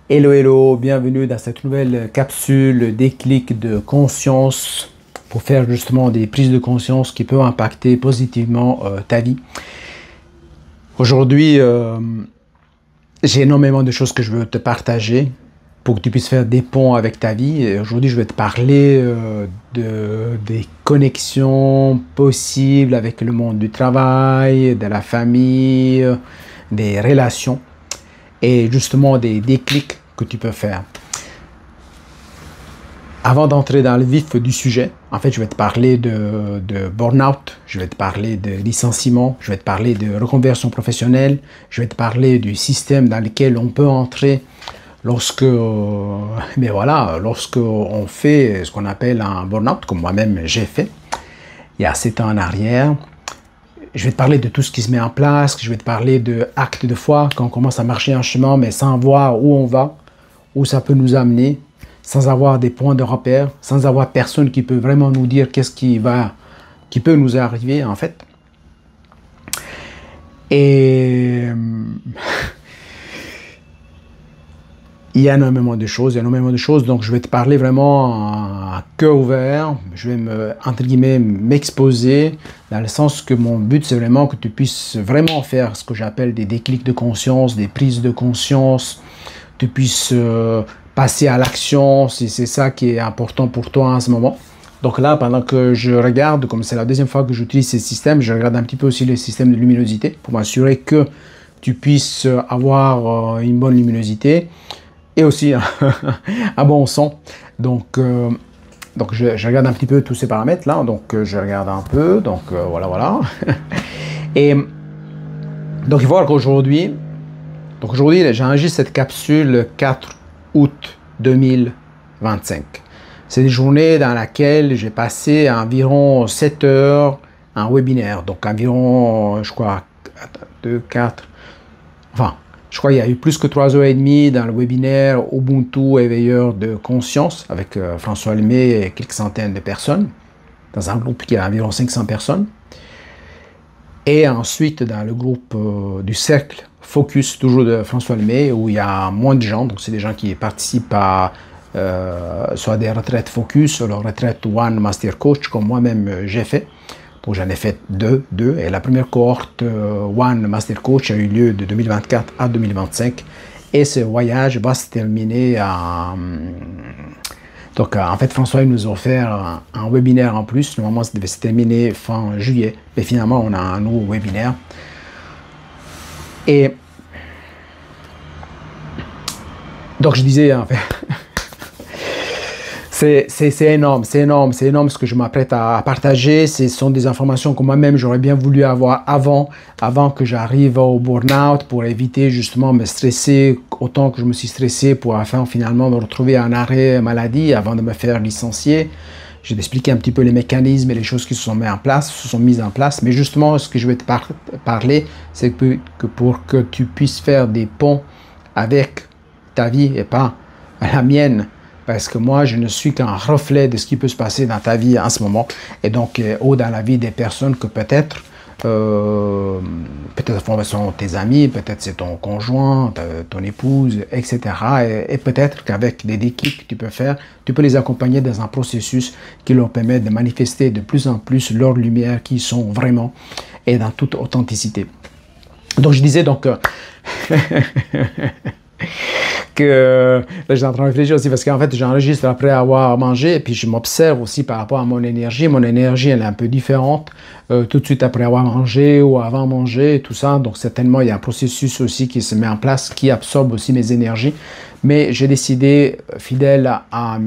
Hello, hello, bienvenue dans cette nouvelle capsule déclic de conscience pour faire justement des prises de conscience qui peuvent impacter positivement ta vie. Aujourd'hui, j'ai énormément de choses que je veux te partager pour que tu puisses faire des ponts avec ta vie. Et aujourd'hui, je vais te parler des connexions possibles avec le monde du travail, de la famille, des relations. Et justement des déclics que tu peux faire. Avant d'entrer dans le vif du sujet, en fait, je vais te parler de burn-out, je vais te parler de licenciement, je vais te parler de reconversion professionnelle, je vais te parler du système dans lequel on peut entrer lorsque, lorsque on fait ce qu'on appelle un burn-out, comme moi-même j'ai fait il y a 7 ans en arrière. Je vais te parler de tout ce qui se met en place, je vais te parler de actes de foi, quand on commence à marcher un chemin, mais sans voir où on va, où ça peut nous amener, sans avoir des points de repère, sans avoir personne qui peut vraiment nous dire qu'est-ce qui peut nous arriver en fait. Et il y a énormément de choses, donc je vais te parler vraiment à cœur ouvert, je vais entre guillemets, m'exposer, dans le sens que mon but c'est vraiment que tu puisses vraiment faire ce que j'appelle des déclics de conscience, des prises de conscience, tu puisses passer à l'action, si c'est ça qui est important pour toi en ce moment. Donc là, pendant que je regarde, comme c'est la deuxième fois que j'utilise ces systèmes, je regarde un petit peu aussi les systèmes de luminosité, pour m'assurer que tu puisses avoir une bonne luminosité, et aussi un bon son. Donc je regarde un petit peu tous ces paramètres là, donc je regarde un peu, donc voilà. Et donc il faut voir qu'aujourd'hui, j'enregistre cette capsule le 4 août 2025. C'est une journée dans laquelle j'ai passé environ 7 heures en webinaire, donc environ, je crois, 2, 4, enfin, je crois qu'il y a eu plus que 3h30 dans le webinaire Ubuntu éveilleur de conscience avec François Lemay et quelques centaines de personnes, dans un groupe qui a environ 500 personnes. Et ensuite dans le groupe du cercle Focus, toujours de François Lemay, où il y a moins de gens, donc c'est des gens qui participent à soit des retraites Focus, ou la retraite One Master Coach, comme moi-même j'ai fait. J'en ai fait deux, et la première cohorte One Master Coach a eu lieu de 2024 à 2025, et ce voyage va se terminer donc en fait François nous a offert un webinaire en plus. Normalement ça devait se terminer fin juillet, mais finalement on a un nouveau webinaire. Et donc je disais en fait c'est énorme ce que je m'apprête à partager. Ce sont des informations que moi-même j'aurais bien voulu avoir avant que j'arrive au burn-out, pour éviter justement me stresser autant que je me suis stressé pour finalement me retrouver en arrêt maladie avant de me faire licencier. Je vais t'expliquer un petit peu les mécanismes et les choses qui se sont mises en place. Mais justement, ce que je vais te parler, c'est que pour que tu puisses faire des ponts avec ta vie et pas la mienne, parce que moi, je ne suis qu'un reflet de ce qui peut se passer dans ta vie en ce moment, et donc ou dans la vie des personnes que peut-être sont tes amis, peut-être c'est ton conjoint, ton épouse, etc. Et peut-être qu'avec des déclics que tu peux faire, tu peux les accompagner dans un processus qui leur permet de manifester de plus en plus leur lumière qui sont vraiment, et dans toute authenticité. Donc je disais donc que là j'étais en train de réfléchir aussi, parce qu'en fait j'enregistre après avoir mangé, et puis je m'observe aussi par rapport à mon énergie. Mon énergie elle est un peu différente tout de suite après avoir mangé ou avant manger et tout ça, donc certainement il y a un processus aussi qui se met en place qui absorbe aussi mes énergies, mais j'ai décidé, fidèle à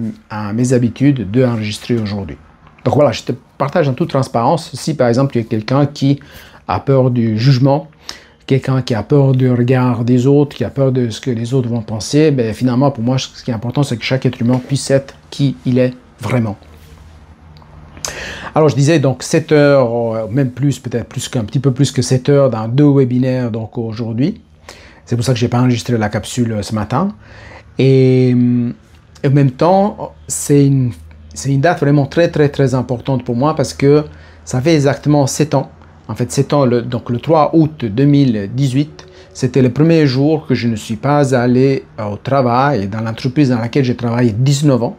mes habitudes, de enregistrer aujourd'hui. Donc voilà, je te partage en toute transparence. Si par exemple il y a quelqu'un qui a peur du jugement, quelqu'un qui a peur du regard des autres, qui a peur de ce que les autres vont penser, ben finalement, pour moi, ce qui est important, c'est que chaque être humain puisse être qui il est vraiment. Alors, je disais donc 7 heures, même plus, peut-être un petit peu plus que 7 heures dans 2 webinaires donc aujourd'hui. C'est pour ça que je n'ai pas enregistré la capsule ce matin. Et en même temps, c'est une date vraiment très importante pour moi, parce que ça fait exactement 7 ans. En fait, 7 ans, donc le 3 août 2018, c'était le premier jour que je ne suis pas allé au travail dans l'entreprise dans laquelle j'ai travaillé 19 ans,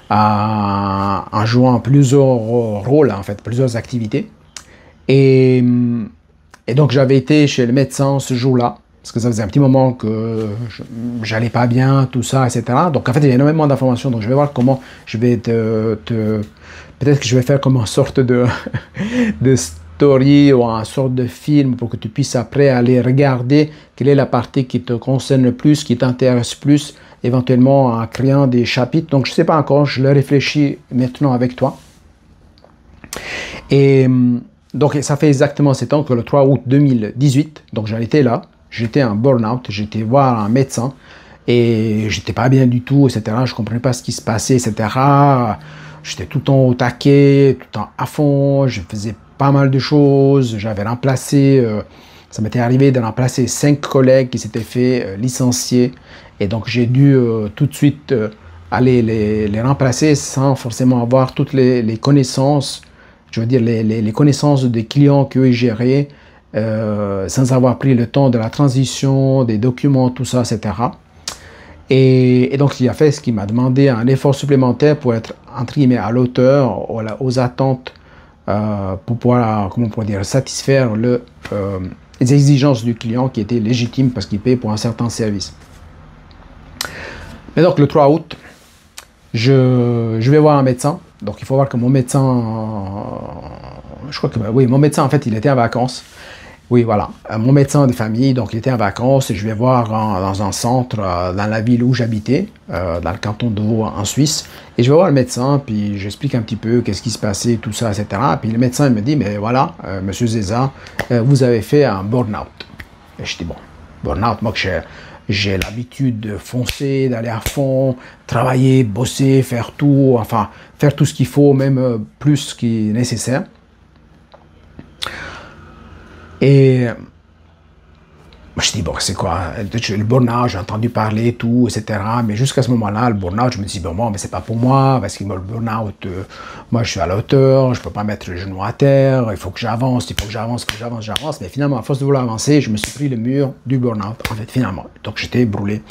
en jouant plusieurs rôles, en fait, plusieurs activités. Et, et donc j'avais été chez le médecin ce jour-là, parce que ça faisait un petit moment que j'allais pas bien, tout ça, etc. Donc en fait, il y a énormément d'informations, donc je vais voir comment je vais peut-être que je vais faire comme une sorte de, de story ou une sorte de film pour que tu puisses après aller regarder quelle est la partie qui te concerne le plus, qui t'intéresse plus, éventuellement en créant des chapitres. Donc je ne sais pas encore, je le réfléchis maintenant avec toi. Et donc ça fait exactement 7 ans que le 3 août 2018, donc j'en étais là, j'étais en burn-out, j'étais voir un médecin et j'étais pas bien du tout, etc. Je comprenais pas ce qui se passait, etc. J'étais tout le temps au taquet, tout le temps à fond, je faisais pas mal de choses, j'avais remplacé, ça m'était arrivé de remplacer 5 collègues qui s'étaient fait licencier et donc j'ai dû tout de suite aller les remplacer sans forcément avoir toutes les connaissances, je veux dire les connaissances des clients qu'eux géraient, sans avoir pris le temps de la transition, des documents, tout ça, etc. Et donc il a fait ce qui m'a demandé un effort supplémentaire pour être entre guillemets à l'auteur, aux attentes, pour pouvoir, comment on pourrait dire, satisfaire les exigences du client qui étaient légitimes parce qu'il paye pour un certain service. Mais donc le 3 août, je vais voir un médecin. Donc il faut voir que mon médecin, je crois que oui, mon médecin en fait il était en vacances. Oui, voilà, mon médecin de famille, donc il était en vacances et je vais voir dans un centre, dans la ville où j'habitais, dans le canton de Vaud en Suisse, et je vais voir le médecin, puis j'explique un petit peu qu'est-ce qui se passait, tout ça, etc. Puis le médecin il me dit, mais voilà, monsieur Zeza, vous avez fait un burn-out. Et je dis, bon, burn-out, moi que j'ai l'habitude de foncer, d'aller à fond, travailler, bosser, faire tout, enfin, faire tout ce qu'il faut, même plus ce qui est nécessaire. Et je dis, bon, c'est quoi, le burn-out, j'ai entendu parler, tout, etc. Mais jusqu'à ce moment-là, le burn-out, je me dis, bon, mais c'est pas pour moi, parce que le burn-out, moi, je suis à la hauteur, je peux pas mettre les genoux à terre, il faut que j'avance, j'avance. Mais finalement, à force de vouloir avancer, je me suis pris le mur du burn-out, en fait, finalement. Donc, j'étais brûlé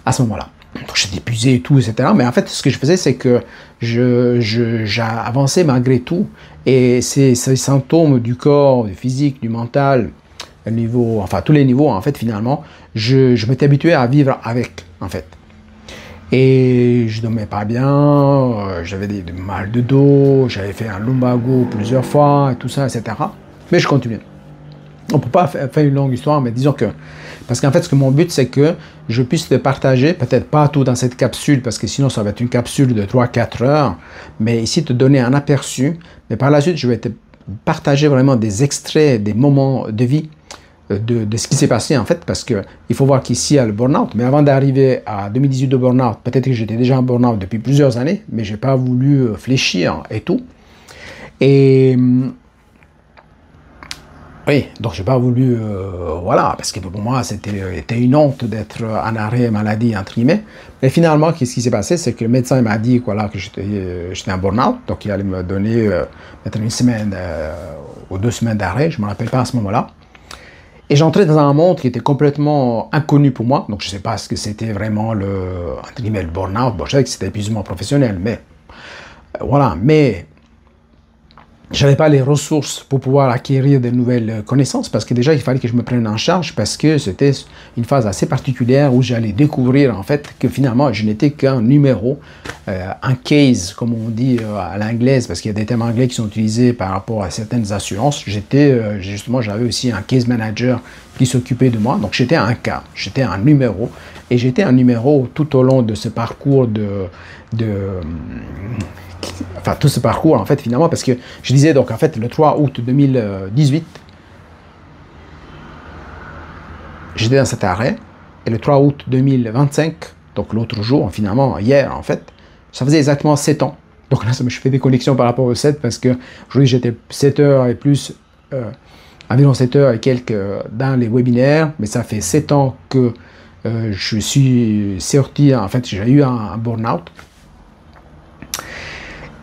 à ce moment-là. Donc, j'étais épuisé et tout, etc. Mais en fait, ce que je faisais, c'est que j'ai avancé malgré tout. Et ces symptômes du corps, du physique, du mental, niveau, enfin tous les niveaux, en fait, finalement, je m'étais habitué à vivre avec, en fait. Et je ne dormais pas bien, j'avais des mal de dos, j'avais fait un lumbago plusieurs fois, et tout ça, etc. Mais je continuais. On ne peut pas faire une longue histoire, mais disons que... Parce qu'en fait, mon but, c'est que je puisse te partager, peut-être pas tout dans cette capsule, parce que sinon, ça va être une capsule de 3-4 heures, mais ici, te donner un aperçu. Mais par la suite, je vais te partager vraiment des extraits, des moments de vie, de ce qui s'est passé, en fait, parce qu'il faut voir qu'ici, il y a le burn-out. Mais avant d'arriver à 2018 de burn-out, peut-être que j'étais déjà en burn-out depuis plusieurs années, mais je n'ai pas voulu fléchir et tout. Et... oui, donc j'ai pas voulu, voilà, parce que pour moi c'était une honte d'être en arrêt maladie, entre guillemets. Mais finalement, qu'est-ce qui s'est passé, c'est que le médecin m'a dit voilà, que j'étais en burn-out, donc il allait me donner peut-être une semaine ou 2 semaines d'arrêt, je ne me rappelle pas à ce moment-là. Et j'entrais dans un monde qui était complètement inconnu pour moi, donc je ne sais pas ce que c'était vraiment entre guillemets, le burn-out. Bon, je savais que c'était épuisement professionnel, mais voilà, mais... je n'avais pas les ressources pour pouvoir acquérir de nouvelles connaissances parce que déjà, il fallait que je me prenne en charge parce que c'était une phase assez particulière où j'allais découvrir en fait que finalement, je n'étais qu'un numéro, un case, comme on dit à l'anglaise, parce qu'il y a des termes anglais qui sont utilisés par rapport à certaines assurances. J'avais aussi un case manager qui s'occupait de moi, donc j'étais un cas, j'étais un numéro, et j'étais un numéro tout au long de ce parcours enfin, tout ce parcours, en fait, finalement, parce que je disais, donc, en fait, le 3 août 2018, j'étais dans cet arrêt, et le 3 août 2025, donc l'autre jour, finalement, hier, en fait, ça faisait exactement 7 ans. Donc là, je fais des connexions par rapport au 7, parce que aujourd'hui, j'étais 7 heures et plus, environ 7 heures et quelques dans les webinaires, mais ça fait 7 ans que je suis sorti, en fait, j'ai eu un burn-out.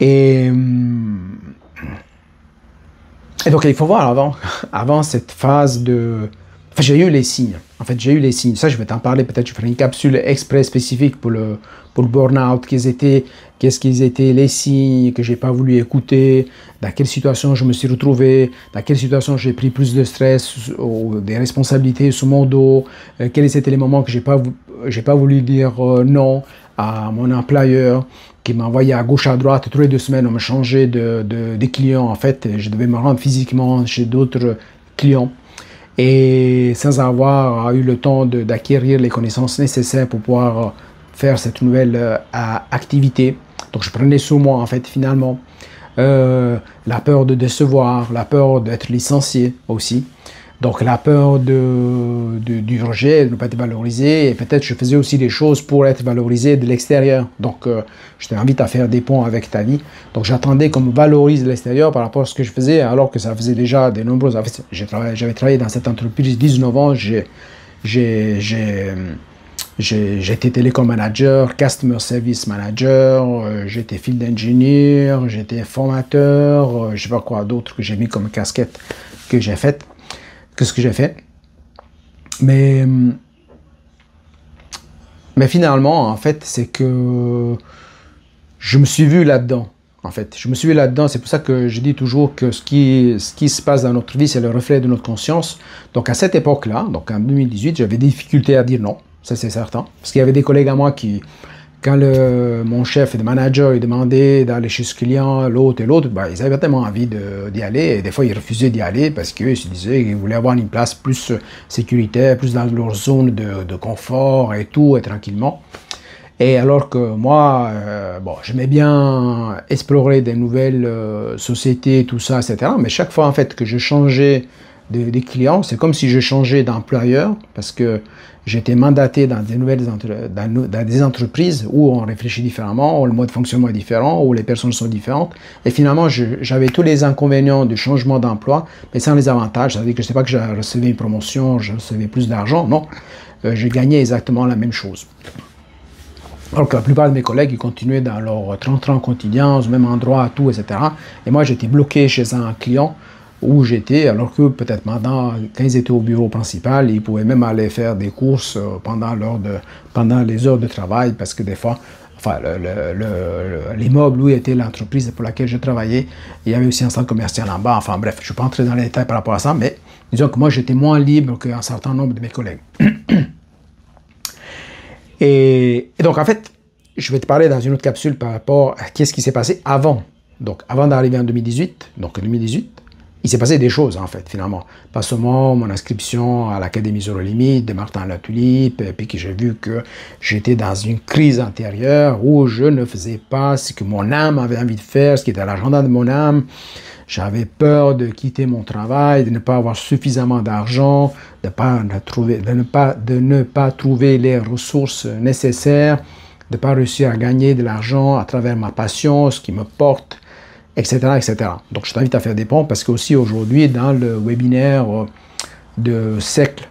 Et donc il faut voir avant cette phase de Enfin, j'ai eu les signes. En fait, j'ai eu les signes. Ça, je vais t'en parler. Peut-être je ferai une capsule exprès spécifique pour le burn-out. Qu'est-ce qu'ils étaient les signes que j'ai pas voulu écouter, dans quelle situation je me suis retrouvé, dans quelle situation j'ai pris plus de stress ou des responsabilités sur mon dos, quels étaient les moments que j'ai pas voulu dire non à mon employeur qui m'envoyait à gauche à droite tous les 2 semaines. On me changeait des clients. En fait, je devais me rendre physiquement chez d'autres clients. Et sans avoir eu le temps d'acquérir les connaissances nécessaires pour pouvoir faire cette nouvelle activité. Donc je prenais sur moi en fait finalement la peur de décevoir, la peur d'être licencié aussi. Donc la peur du rejet, de ne pas être valorisé, et peut-être je faisais aussi des choses pour être valorisé de l'extérieur. Donc je t'invite à faire des ponts avec ta vie. Donc j'attendais qu'on me valorise de l'extérieur par rapport à ce que je faisais, alors que ça faisait déjà de nombreuses... En fait, j'avais travaillé dans cette entreprise 19 ans, j'étais télécom manager, customer service manager, j'étais field engineer, j'étais formateur, je sais pas quoi d'autre que j'ai mis comme casquette que j'ai faite. Ce que j'ai fait. Mais finalement, en fait, c'est que je me suis vu là-dedans. En fait, je me suis vu là-dedans. C'est pour ça que je dis toujours que ce qui se passe dans notre vie, c'est le reflet de notre conscience. Donc, à cette époque-là, donc en 2018, j'avais des difficultés à dire non. Ça, c'est certain. Parce qu'il y avait des collègues à moi qui, quand mon chef de manager il demandait d'aller chez ce client, l'autre et l'autre, bah, ils avaient tellement envie d'y aller. Et des fois, ils refusaient d'y aller parce qu'ils se disaient qu'ils voulaient avoir une place plus sécuritaire, plus dans leur zone de confort et tout, et tranquillement. Et alors que moi, bon, j'aimais bien explorer des nouvelles sociétés, tout ça, etc. Mais chaque fois, en fait, que je changeais des clients, c'est comme si je changeais d'employeur parce que j'étais mandaté dans des entreprises où on réfléchit différemment, où le mode de fonctionnement est différent, où les personnes sont différentes. Et finalement, j'avais tous les inconvénients du changement d'emploi, mais sans les avantages. C'est-à-dire que je ne sais pas que je recevais une promotion, je recevais plus d'argent, non. Je gagnais exactement la même chose. Alors que la plupart de mes collègues, ils continuaient dans leur 30 quotidien, au même endroit, tout, etc. Et moi, j'étais bloqué chez un client où j'étais, alors que peut-être maintenant, quand ils étaient au bureau principal, ils pouvaient même aller faire des courses pendant les heures de travail, parce que des fois, enfin, l'immeuble où était l'entreprise pour laquelle je travaillais, il y avait aussi un centre commercial en bas. Enfin bref, je ne vais pas entrer dans les détails par rapport à ça, mais disons que moi, j'étais moins libre qu'un certain nombre de mes collègues. Et donc, en fait, je vais te parler dans une autre capsule par rapport à qu'est-ce qui s'est passé avant. Donc, avant d'arriver en 2018, il s'est passé des choses, en fait, finalement. Pas seulement mon inscription à l'Académie Zéro Limite de Martin Latulippe, puis que j'ai vu que j'étais dans une crise intérieure où je ne faisais pas ce que mon âme avait envie de faire, ce qui était à l'agenda de mon âme. J'avais peur de quitter mon travail, de ne pas avoir suffisamment d'argent, de ne pas trouver les ressources nécessaires, de ne pas réussir à gagner de l'argent à travers ma passion, ce qui me porte, etc., etc. Donc, je t'invite à faire des ponts parce qu'aussi aujourd'hui, dans le webinaire de Cercle,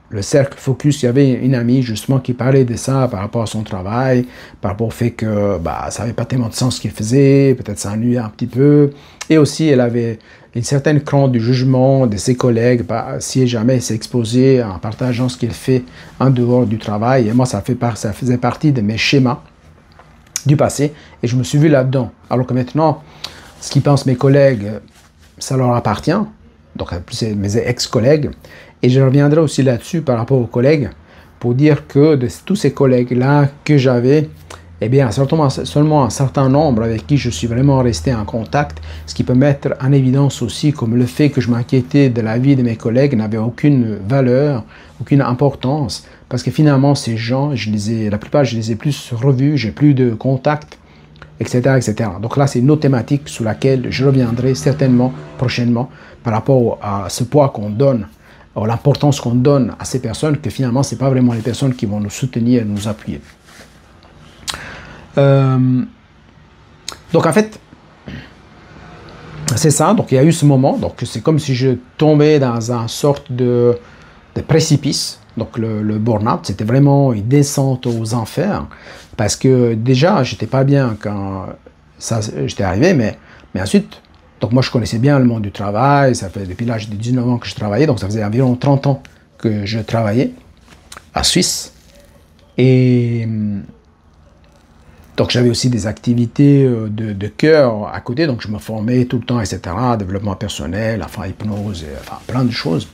le Cercle Focus, il y avait une amie justement qui parlait de ça par rapport à son travail, par rapport au fait que ça n'avait pas tellement de sens ce qu'il faisait, peut-être ça ennuyait un petit peu. Et aussi, elle avait une certaine crainte du jugement de ses collègues si jamais elle s'est exposée en partageant ce qu'elle fait en dehors du travail. Et moi, ça faisait partie de mes schémas du passé et je me suis vu là-dedans. Alors que maintenant, ce qu'ils pensent mes collègues, ça leur appartient. Donc, c'est mes ex-collègues. Et je reviendrai aussi là-dessus par rapport aux collègues pour dire que de tous ces collègues-là que j'avais, eh bien, seulement un certain nombre avec qui je suis vraiment resté en contact, ce qui peut mettre en évidence aussi comme le fait que je m'inquiétais de la vie de mes collègues n'avait aucune valeur, aucune importance, parce que finalement, ces gens, la plupart, je les ai plus revus, j'ai plus de contact, etc., etc. Donc là, c'est une autre thématique sur laquelle je reviendrai certainement prochainement par rapport à ce poids qu'on donne, l'importance qu'on donne à ces personnes, que finalement, ce n'est pas vraiment les personnes qui vont nous soutenir et nous appuyer. Donc en fait, c'est ça. Donc il y a eu ce moment. Donc c'est comme si je tombais dans une sorte de précipice. Donc le burn-out, c'était vraiment une descente aux enfers. Parce que déjà, j'étais pas bien quand j'étais arrivé, mais ensuite, donc moi je connaissais bien le monde du travail. Ça fait depuis l'âge de 19 ans que je travaillais, donc ça faisait environ 30 ans que je travaillais en Suisse. Et donc j'avais aussi des activités de cœur à côté, donc je me formais tout le temps, etc. Développement personnel, enfin hypnose, enfin plein de choses,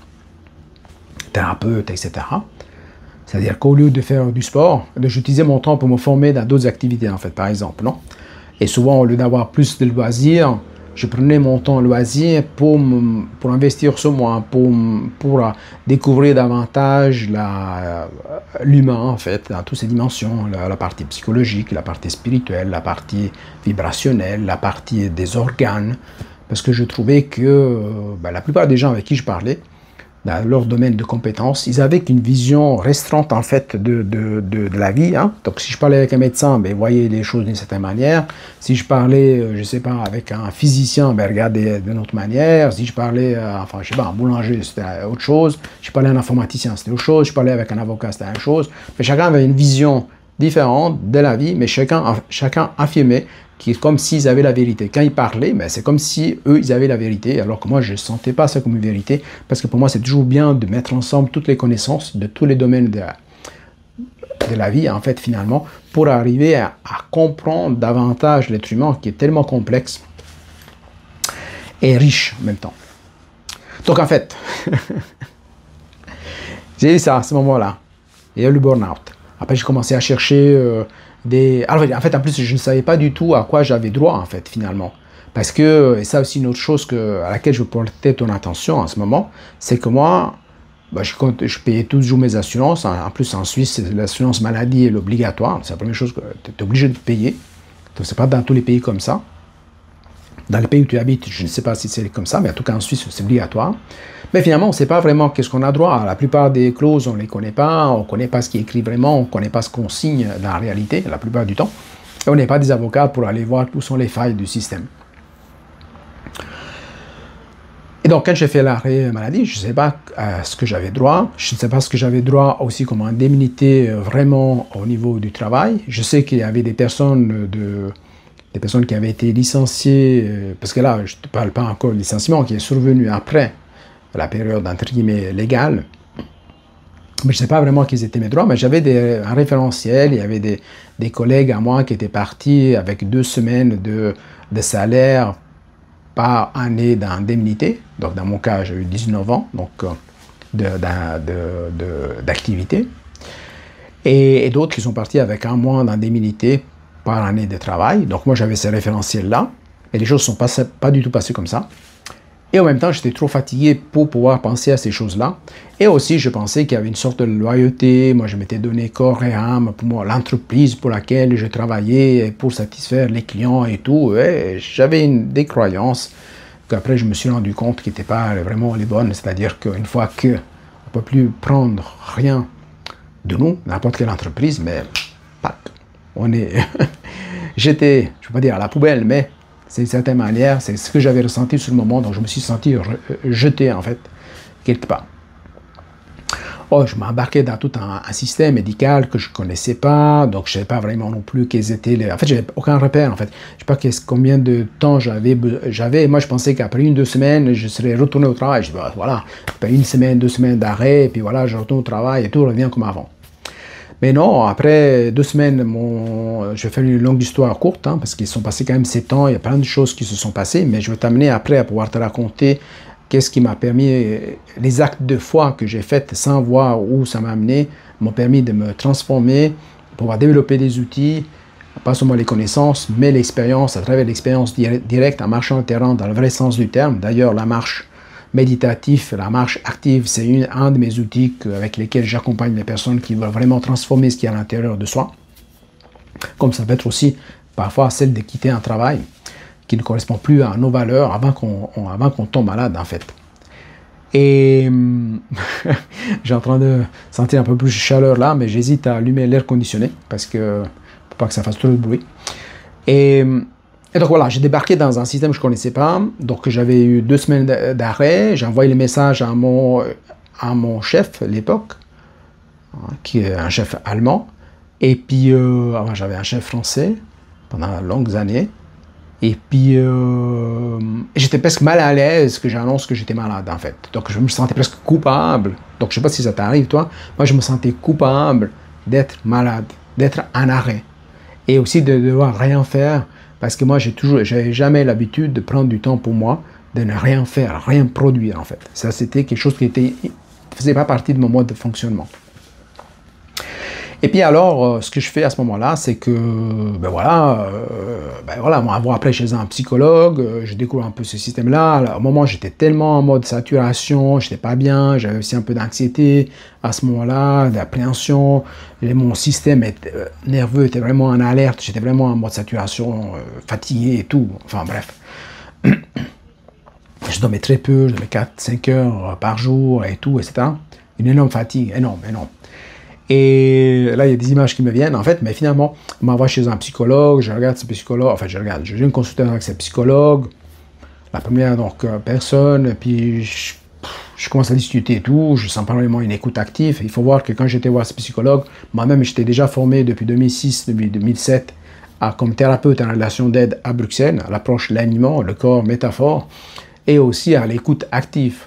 thérapeute, etc. C'est-à-dire qu'au lieu de faire du sport, j'utilisais mon temps pour me former dans d'autres activités, en fait, par exemple, non? Et souvent, au lieu d'avoir plus de loisirs, je prenais mon temps loisir pour investir sur moi, pour découvrir davantage l'humain, en fait, dans toutes ses dimensions, la partie psychologique, la partie spirituelle, la partie vibrationnelle, la partie des organes, parce que je trouvais que la plupart des gens avec qui je parlais, dans leur domaine de compétences, ils avaient une vision restreinte en fait de la vie. Hein. Donc si je parlais avec un médecin, ben, voyez les choses d'une certaine manière. Si je parlais, je sais pas, avec un physicien, ben, regardez d'une autre manière. Si je parlais, enfin je sais pas, un boulanger, c'était autre chose. Si je parlais à un informaticien, c'était autre chose. Si je parlais avec un avocat, c'était la même chose. Mais chacun avait une vision différente de la vie, mais chacun affirmait qui est comme s'ils avaient la vérité. Quand ils parlaient, ben, c'est comme si eux, ils avaient la vérité, alors que moi, je ne sentais pas ça comme une vérité, parce que pour moi, c'est toujours bien de mettre ensemble toutes les connaissances de tous les domaines de la vie, en fait, finalement, pour arriver à comprendre davantage l'être humain, qui est tellement complexe et riche en même temps. Donc, en fait, j'ai eu ça à ce moment-là. Il y a eu le burn-out. Après, j'ai commencé à chercher... Alors, en fait, en plus, je ne savais pas du tout à quoi j'avais droit, en fait, finalement. Parce que, et ça aussi, une autre chose à laquelle je portais ton attention en ce moment, c'est que moi, je payais toujours mes assurances. En plus, en Suisse, l'assurance maladie est obligatoire. C'est la première chose que tu es obligé de payer. Donc, c'est pas dans tous les pays comme ça. Dans les pays où tu habites, je ne sais pas si c'est comme ça, mais en tout cas, en Suisse, c'est obligatoire. Mais finalement, on ne sait pas vraiment qu'est-ce qu'on a droit. La plupart des clauses, on ne les connaît pas, on ne connaît pas ce qui est écrit vraiment, on ne connaît pas ce qu'on signe dans la réalité, la plupart du temps. Et on n'est pas des avocats pour aller voir où sont les failles du système. Et donc, quand j'ai fait l'arrêt maladie, je ne sais pas à ce que j'avais droit. Je ne sais pas ce que j'avais droit aussi comme indemnité vraiment au niveau du travail. Je sais qu'il y avait des personnes qui avaient été licenciées, parce que là, je ne te parle pas encore de licenciement qui est survenu après la période entre guillemets légale. Mais je ne sais pas vraiment quels étaient mes droits, mais j'avais un référentiel. Il y avait des collègues à moi qui étaient partis avec 2 semaines de salaire par année d'indemnité. Donc dans mon cas, j'ai eu 19 ans donc d'activité. Et d'autres qui sont partis avec 1 mois d'indemnité par année de travail. Donc moi, j'avais ces référentiels-là. Et les choses ne sont pas du tout passées comme ça. Et en même temps, j'étais trop fatigué pour pouvoir penser à ces choses-là. Et aussi, je pensais qu'il y avait une sorte de loyauté. Moi, je m'étais donné corps et âme pour moi, l'entreprise pour laquelle je travaillais, pour satisfaire les clients et tout. Et j'avais des croyances qu'après, je me suis rendu compte qui n'étaient pas vraiment les bonnes. C'est-à-dire qu'une fois qu'on ne peut plus prendre rien de nous, n'importe quelle entreprise, mais on est... J'étais, je ne veux pas dire à la poubelle, mais... c'est d'une certaine manière, c'est ce que j'avais ressenti sur le moment, donc je me suis senti jeté, en fait, quelque part. Oh, je m'embarquais dans tout un système médical que je ne connaissais pas, donc je ne savais pas vraiment non plus quels étaient les... En fait, je n'avais aucun repère, en fait. Je ne sais pas combien de temps j'avais. Moi, je pensais qu'après 1-2 semaines, je serais retourné au travail. Je dis, voilà, après 1 semaine, 2 semaines d'arrêt, et puis voilà, je retourne au travail et tout revient comme avant. Mais non, après 2 semaines, je vais faire une longue histoire courte, hein, parce qu'ils sont passés quand même 7 ans, il y a plein de choses qui se sont passées, mais je vais t'amener après à pouvoir te raconter qu'est-ce qui m'a permis, les actes de foi que j'ai faits sans voir où ça m'a amené, m'ont permis de me transformer, pouvoir développer des outils, pas seulement les connaissances, mais l'expérience, à travers l'expérience directe en marchant le terrain dans le vrai sens du terme. D'ailleurs, la marche méditatif, la marche active, c'est un de mes outils avec lesquels j'accompagne les personnes qui veulent vraiment transformer ce qu'il y a à l'intérieur de soi. Comme ça peut être aussi parfois celle de quitter un travail qui ne correspond plus à nos valeurs avant qu'on tombe malade en fait. Et j'ai en train de sentir un peu plus de chaleur là, mais j'hésite à allumer l'air conditionné parce que pour pas que ça fasse trop de bruit. Et donc voilà, j'ai débarqué dans un système que je ne connaissais pas, donc j'avais eu 2 semaines d'arrêt, j'ai envoyé le message à mon chef à l'époque, qui est un chef allemand, et puis avant j'avais un chef français pendant de longues années, et puis j'étais presque mal à l'aise que j'annonce que j'étais malade en fait, donc je me sentais presque coupable Donc, je sais pas si ça t'arrive, toi. Moi, je me sentais coupable d'être malade, d'être en arrêt. Et aussi de devoir rien faire. Parce que moi, j'avais jamais l'habitude de prendre du temps pour moi, de ne rien faire, rien produire, en fait. Ça, c'était quelque chose qui faisait pas partie de mon mode de fonctionnement. Et puis alors, ce que je fais à ce moment-là, c'est que, moi, après chez un psychologue, je découvre un peu ce système-là. Au moment, j'étais tellement en mode saturation, j'étais pas bien, j'avais aussi un peu d'anxiété à ce moment-là, d'appréhension. Mon système nerveux était vraiment en alerte, j'étais vraiment en mode saturation, fatigué et tout. Enfin bref. Je dormais très peu, je dormais 4-5 heures par jour et tout, etc. Une énorme fatigue, énorme. Et là, il y a des images qui me viennent, en fait, mais finalement, on m'envoie chez un psychologue, je regarde ce psychologue, j'ai une consultation avec ce psychologue, la première personne, puis je commence à discuter et tout, je sens probablement une écoute active. Il faut voir que quand j'étais voir ce psychologue, moi-même, j'étais déjà formé depuis 2006, depuis 2007, comme thérapeute en relation d'aide à Bruxelles, à l'approche de l'animant, le corps, métaphore, et aussi à l'écoute active.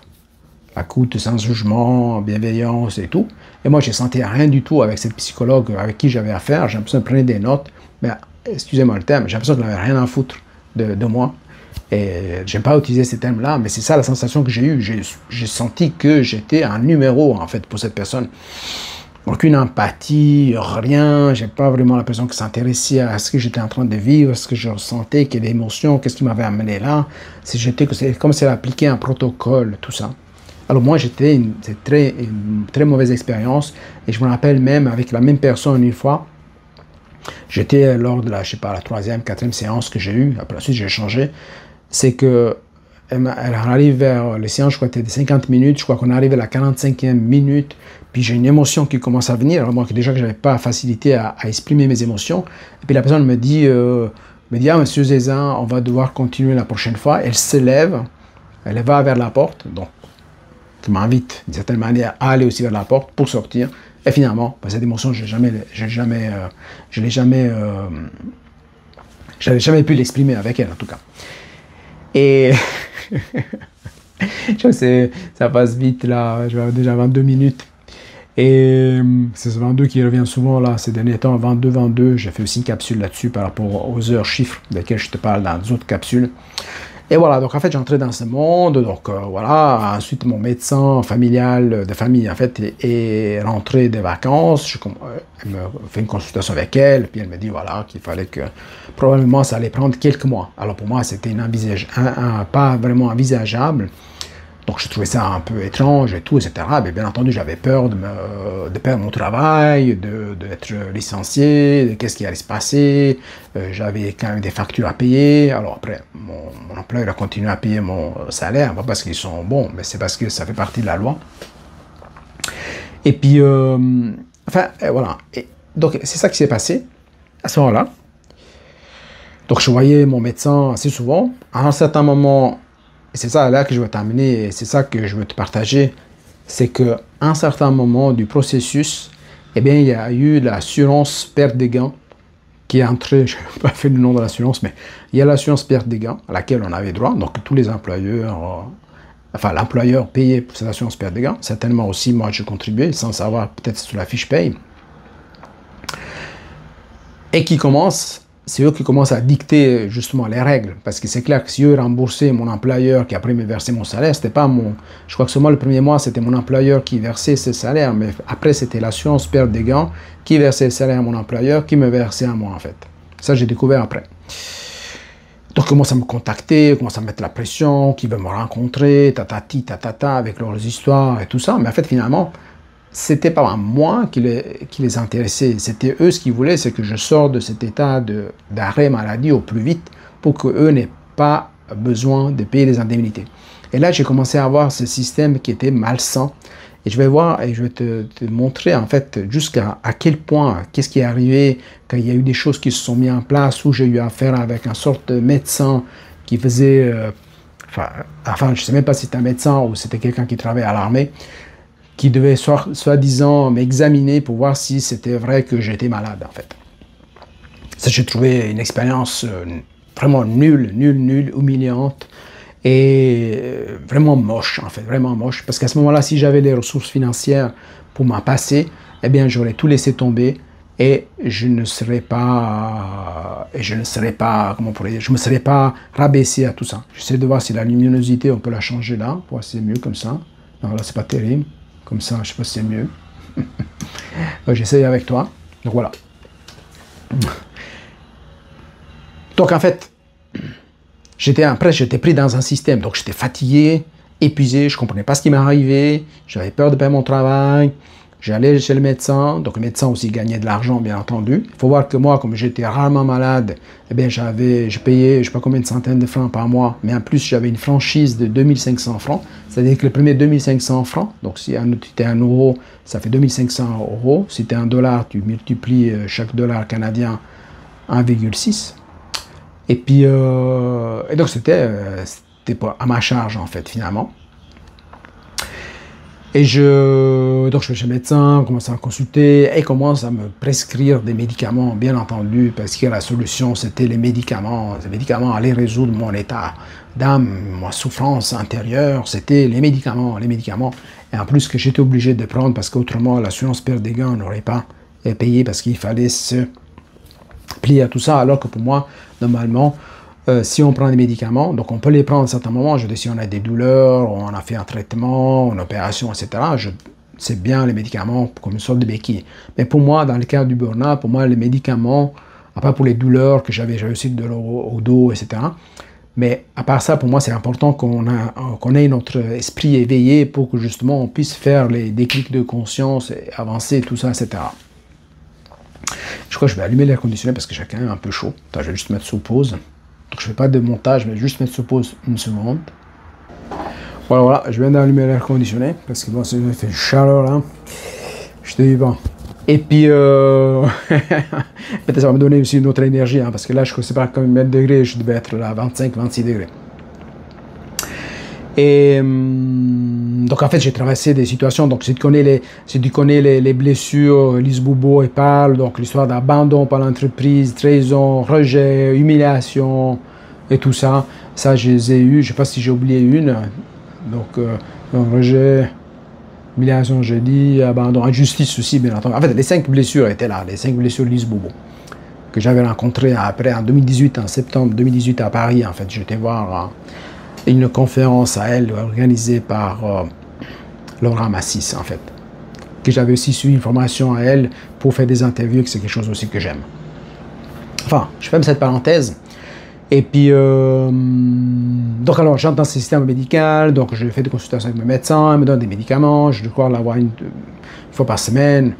Écoute sans jugement, bienveillance et tout. Et moi, j'ai senti rien du tout avec cette psychologue avec qui j'avais affaire. J'ai l'impression de prendre des notes. Mais, excusez-moi le terme, j'ai l'impression qu'elle n'avait rien à foutre de moi. Et j'aime pas utiliser ces termes-là, mais c'est ça la sensation que j'ai eue. J'ai senti que j'étais un numéro, en fait, pour cette personne. Aucune empathie, rien. J'ai pas vraiment l'impression qu'elle s'intéressait à ce que j'étais en train de vivre, ce que je ressentais, quelle émotion, qu'est-ce qui m'avait amené là. C'est comme si elle appliquait un protocole, tout ça. Alors moi, c'était une très mauvaise expérience. Et je me rappelle même, avec la même personne une fois, j'étais lors de la 3e, 4e séance que j'ai eue, après la suite j'ai changé, c'est que elle arrive vers les séances, je crois que c'était 50 minutes, je crois qu'on arrive à la 45e minute, puis j'ai une émotion qui commence à venir, alors moi déjà que je n'avais pas facilité à exprimer mes émotions, et puis la personne me dit, ah, monsieur Zézin, on va devoir continuer la prochaine fois. Elle se lève, elle va vers la porte, donc qui m'invite d'une certaine manière à aller aussi vers la porte pour sortir. Et finalement, cette émotion, j'avais jamais pu l'exprimer avec elle en tout cas. Et je crois que ça passe vite là, je vais déjà 22 minutes. Et c'est ce 22 qui revient souvent là ces derniers temps, 22, j'ai fait aussi une capsule là-dessus par rapport aux heures chiffres desquelles je te parle dans d'autres capsules. Et voilà, donc en fait, j'entrais dans ce monde, donc voilà, ensuite mon médecin familial de famille, en fait, est rentré des vacances, elle me fait une consultation avec elle, puis elle me dit, voilà, qu'il fallait que, probablement, ça allait prendre quelques mois. Alors pour moi, c'était pas vraiment envisageable, donc je trouvais ça un peu étrange et tout, etc. Mais bien entendu, j'avais peur de perdre mon travail, d'être licencié, de qu'est-ce qui allait se passer. J'avais quand même des factures à payer. Alors après, mon employeur a continué à payer mon salaire, pas parce qu'ils sont bons, mais c'est parce que ça fait partie de la loi. Et puis, voilà. Et donc, c'est ça qui s'est passé à ce moment-là. Donc, je voyais mon médecin assez souvent. À un certain moment, et c'est ça là que je veux t'amener, et c'est ça que je veux te partager, c'est qu'à un certain moment du processus, eh bien, il y a eu l'assurance perte des gains qui est entrée, je n'ai pas fait le nom de l'assurance, mais il y a l'assurance perte des gains à laquelle on avait droit, donc tous les employeurs, l'employeur payait pour cette assurance perte des gains, certainement aussi moi je contribuais, sans savoir, peut-être sur la fiche paye, et qui commence... C'est eux qui commencent à dicter justement les règles. Parce que c'est clair que si eux remboursaient mon employeur qui après me versait mon salaire, c'était pas mon... Je crois que seulement le premier mois, c'était mon employeur qui versait ce salaire. Mais après, c'était l'assurance perte des gains qui versait le salaire à mon employeur, qui me versait à moi en fait. Ça, j'ai découvert après. Donc, ils commencent à me contacter, ils commencent à me mettre la pression, qui veulent me rencontrer, tatata, avec leurs histoires et tout ça. Mais en fait, finalement... c'était pas moi qui les intéressait, c'était eux ce qu'ils voulaient, c'est que je sorte de cet état d'arrêt maladie au plus vite pour qu'eux n'aient pas besoin de payer les indemnités. Et là, j'ai commencé à avoir ce système qui était malsain. Et je vais voir et je vais te montrer en fait jusqu'à quel point, qu'est-ce qui est arrivé quand il y a eu des choses qui se sont mises en place, où j'ai eu affaire avec un sorte de médecin qui faisait, je ne sais même pas si c'était un médecin ou c'était quelqu'un qui travaillait à l'armée, qui devait soi-disant m'examiner pour voir si c'était vrai que j'étais malade, en fait. Ça, j'ai trouvé une expérience vraiment nulle, humiliante. Et vraiment moche, en fait, vraiment moche. Parce qu'à ce moment-là, si j'avais les ressources financières pour m'en passer, eh bien, j'aurais tout laissé tomber et je ne serais pas, comment on pourrait dire, je me serais pas rabaissé à tout ça. J'essaie de voir si la luminosité, on peut la changer là, pour voir si c'est mieux comme ça. Non, là, c'est pas terrible. Comme ça, je sais pas si c'est mieux. J'essaye avec toi. Donc voilà. Donc en fait, j'étais pris dans un système, donc j'étais fatigué, épuisé, je ne comprenais pas ce qui m'arrivait, j'avais peur de perdre mon travail, j'allais chez le médecin, donc le médecin aussi gagnait de l'argent, bien entendu. Il faut voir que moi, comme j'étais rarement malade, eh bien je payais, je ne sais pas combien de centaines de francs par mois, mais en plus j'avais une franchise de 2500 francs, c'est-à-dire que le premier 2500 francs, donc si tu es un euro, ça fait 2500 euros, si tu es un dollar, tu multiplies chaque dollar canadien 1,6. Et puis, et donc c'était à ma charge en fait finalement. Et donc je vais chez le médecin, on commence à me consulter et commence à me prescrire des médicaments, bien entendu, parce que la solution c'était les médicaments. Les médicaments allaient résoudre mon état d'âme, ma souffrance intérieure, c'était les médicaments, les médicaments. Et en plus que j'étais obligé de prendre parce qu'autrement l'assurance perte des gains n'aurait pas payé parce qu'il fallait se plier à tout ça, alors que pour moi, normalement, si on prend des médicaments, donc on peut les prendre à certains moments, je dis si on a des douleurs, on a fait un traitement, une opération, etc., c'est bien les médicaments comme une sorte de béquille. Mais pour moi, dans le cas du burn-out, pour moi, les médicaments, à part pour les douleurs que j'avais aussi de douleurs au dos, etc., mais à part ça, pour moi, c'est important qu'on ait notre esprit éveillé pour que justement on puisse faire les déclics de conscience, et avancer, tout ça, etc. Je crois que je vais allumer l'air conditionné parce que j'ai quand même un peu chaud. Attends, je vais juste mettre sous pause. Donc je ne fais pas de montage, mais juste mettre sous pause une seconde. Voilà, je viens d'allumer l'air conditionné parce que bon, ça fait une chaleur là. Je te dis bon. Et puis, peut-être ça va me donner aussi une autre énergie, hein, parce que là, je ne sais pas combien de degrés, je devais être là à 25-26 degrés. Et donc en fait j'ai traversé des situations, donc si tu connais les blessures, Lise Bourbeau et parle, donc l'histoire d'abandon par l'entreprise, trahison, rejet, humiliation et tout ça, ça je les ai eu, je ne sais pas si j'ai oublié une, donc rejet, humiliation j'ai dit, abandon, injustice aussi bien entendu. En fait les 5 blessures étaient là, les 5 blessures de Lise Bourbeau que j'avais rencontrées après en 2018, en septembre 2018 à Paris, en fait j'étais voir une conférence à elle organisée par Laura Massis en fait, que j'avais aussi suivi une formation à elle pour faire des interviews, que c'est quelque chose aussi que j'aime. Enfin, je ferme cette parenthèse. Et puis, donc alors j'entre dans ce système médical, donc je fais des consultations avec mes médecins, ils me donnent des médicaments, je dois l'avoir une fois par semaine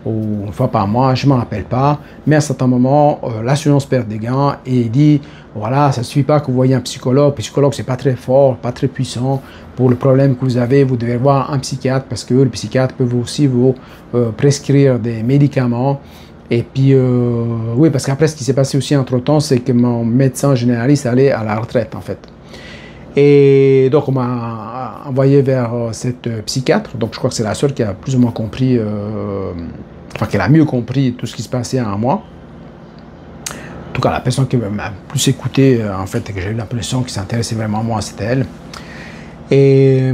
ou une fois par mois, je ne m'en rappelle pas, mais à un certain moment, l'assurance perd des gains et il dit, voilà, ça ne suffit pas que vous voyez un psychologue, le psychologue c'est pas très fort, pas très puissant, pour le problème que vous avez, vous devez voir un psychiatre, parce que le psychiatre peut aussi vous prescrire des médicaments, et puis, oui, parce qu'après ce qui s'est passé aussi entre temps, c'est que mon médecin généraliste allait à la retraite en fait. Et donc on m'a envoyé vers cette psychiatre, donc je crois que c'est la seule qui a plus ou moins compris, enfin qu'elle a mieux compris tout ce qui se passait en moi. En tout cas, la personne qui m'a plus écouté, en fait, que j'ai eu l'impression qui s'intéressait vraiment à moi, c'était elle. Et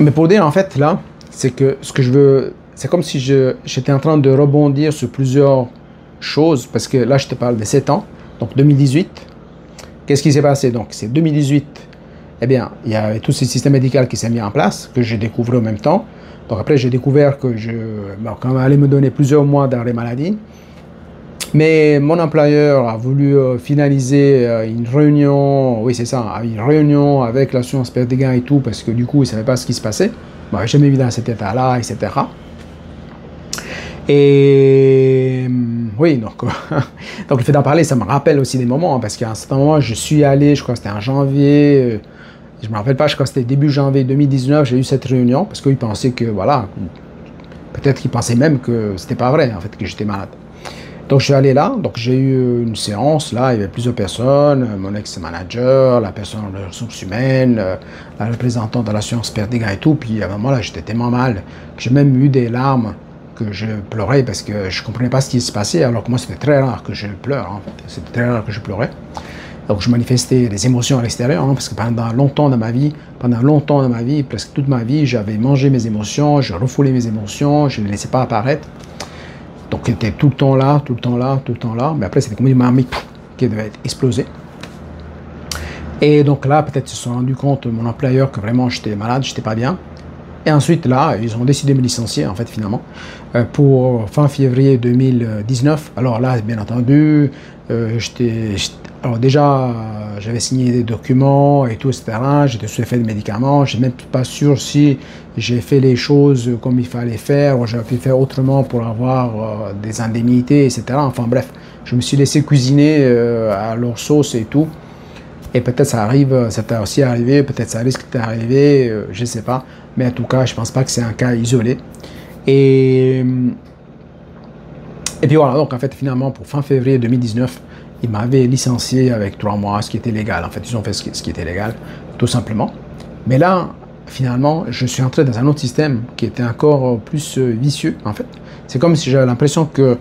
mais pour dire en fait là, c'est que ce que je veux, c'est comme si j'étais en train de rebondir sur plusieurs choses, parce que là je te parle de 7 ans, donc 2018. Qu'est-ce qui s'est passé? Donc c'est 2018, eh bien, il y avait tout ce système médical qui s'est mis en place, que j'ai découvert en même temps. Donc après, j'ai découvert que quand on allait me donner plusieurs mois d'arrêt maladie, mais mon employeur a voulu finaliser une réunion, oui c'est ça, une réunion avec l'assurance perte des gains et tout, parce que du coup, il ne savait pas ce qui se passait. Bon, j'ai jamais vu dans cet état-là, etc. Et oui, donc le fait d'en parler, ça me rappelle aussi des moments, hein, parce qu'à un certain moment, je suis allé, je crois que c'était en janvier, je ne me rappelle pas, je crois que c'était début janvier 2019, j'ai eu cette réunion, parce qu'ils pensaient que, voilà, peut-être qu'ils pensaient même que c'était pas vrai, en fait, que j'étais malade. Donc je suis allé là, donc j'ai eu une séance, là, il y avait plusieurs personnes, mon ex-manager, la personne des ressources humaines, la représentante de l'assurance perte des gains et tout, puis à un moment là, j'étais tellement mal, que j'ai même eu des larmes, que je pleurais parce que je ne comprenais pas ce qui se passait, alors que moi c'était très rare que je pleure, en fait. C'était très rare que je pleurais. Donc je manifestais les émotions à l'extérieur, hein, parce que pendant longtemps dans ma vie, presque toute ma vie, j'avais mangé mes émotions, je refoulais mes émotions, je ne les laissais pas apparaître. Donc j'étais tout le temps là, tout le temps là, tout le temps là. Mais après c'était comme une marmite qui devait exploser. Et donc là, peut-être ils se sont rendus compte, mon employeur, que vraiment j'étais malade, j'étais pas bien. Et ensuite, là, ils ont décidé de me licencier, en fait, finalement, pour fin février 2019. Alors là, bien entendu, alors déjà, j'avais signé des documents et tout, etc. J'étais sous effet de médicaments. Je n'étais même pas sûr si j'ai fait les choses comme il fallait faire, ou j'aurais pu faire autrement pour avoir des indemnités, etc. Enfin bref, je me suis laissé cuisiner à leur sauce et tout. Et peut-être ça arrive, ça t'a aussi arrivé, peut-être ça risque d'arriver, je ne sais pas. Mais en tout cas, je ne pense pas que c'est un cas isolé. Et puis voilà, donc en fait, finalement, pour fin février 2019, ils m'avaient licencié avec 3 mois, ce qui était légal. En fait, ils ont fait ce qui était légal, tout simplement. Mais là, finalement, je suis entré dans un autre système qui était encore plus vicieux, en fait. C'est comme si j'avais l'impression que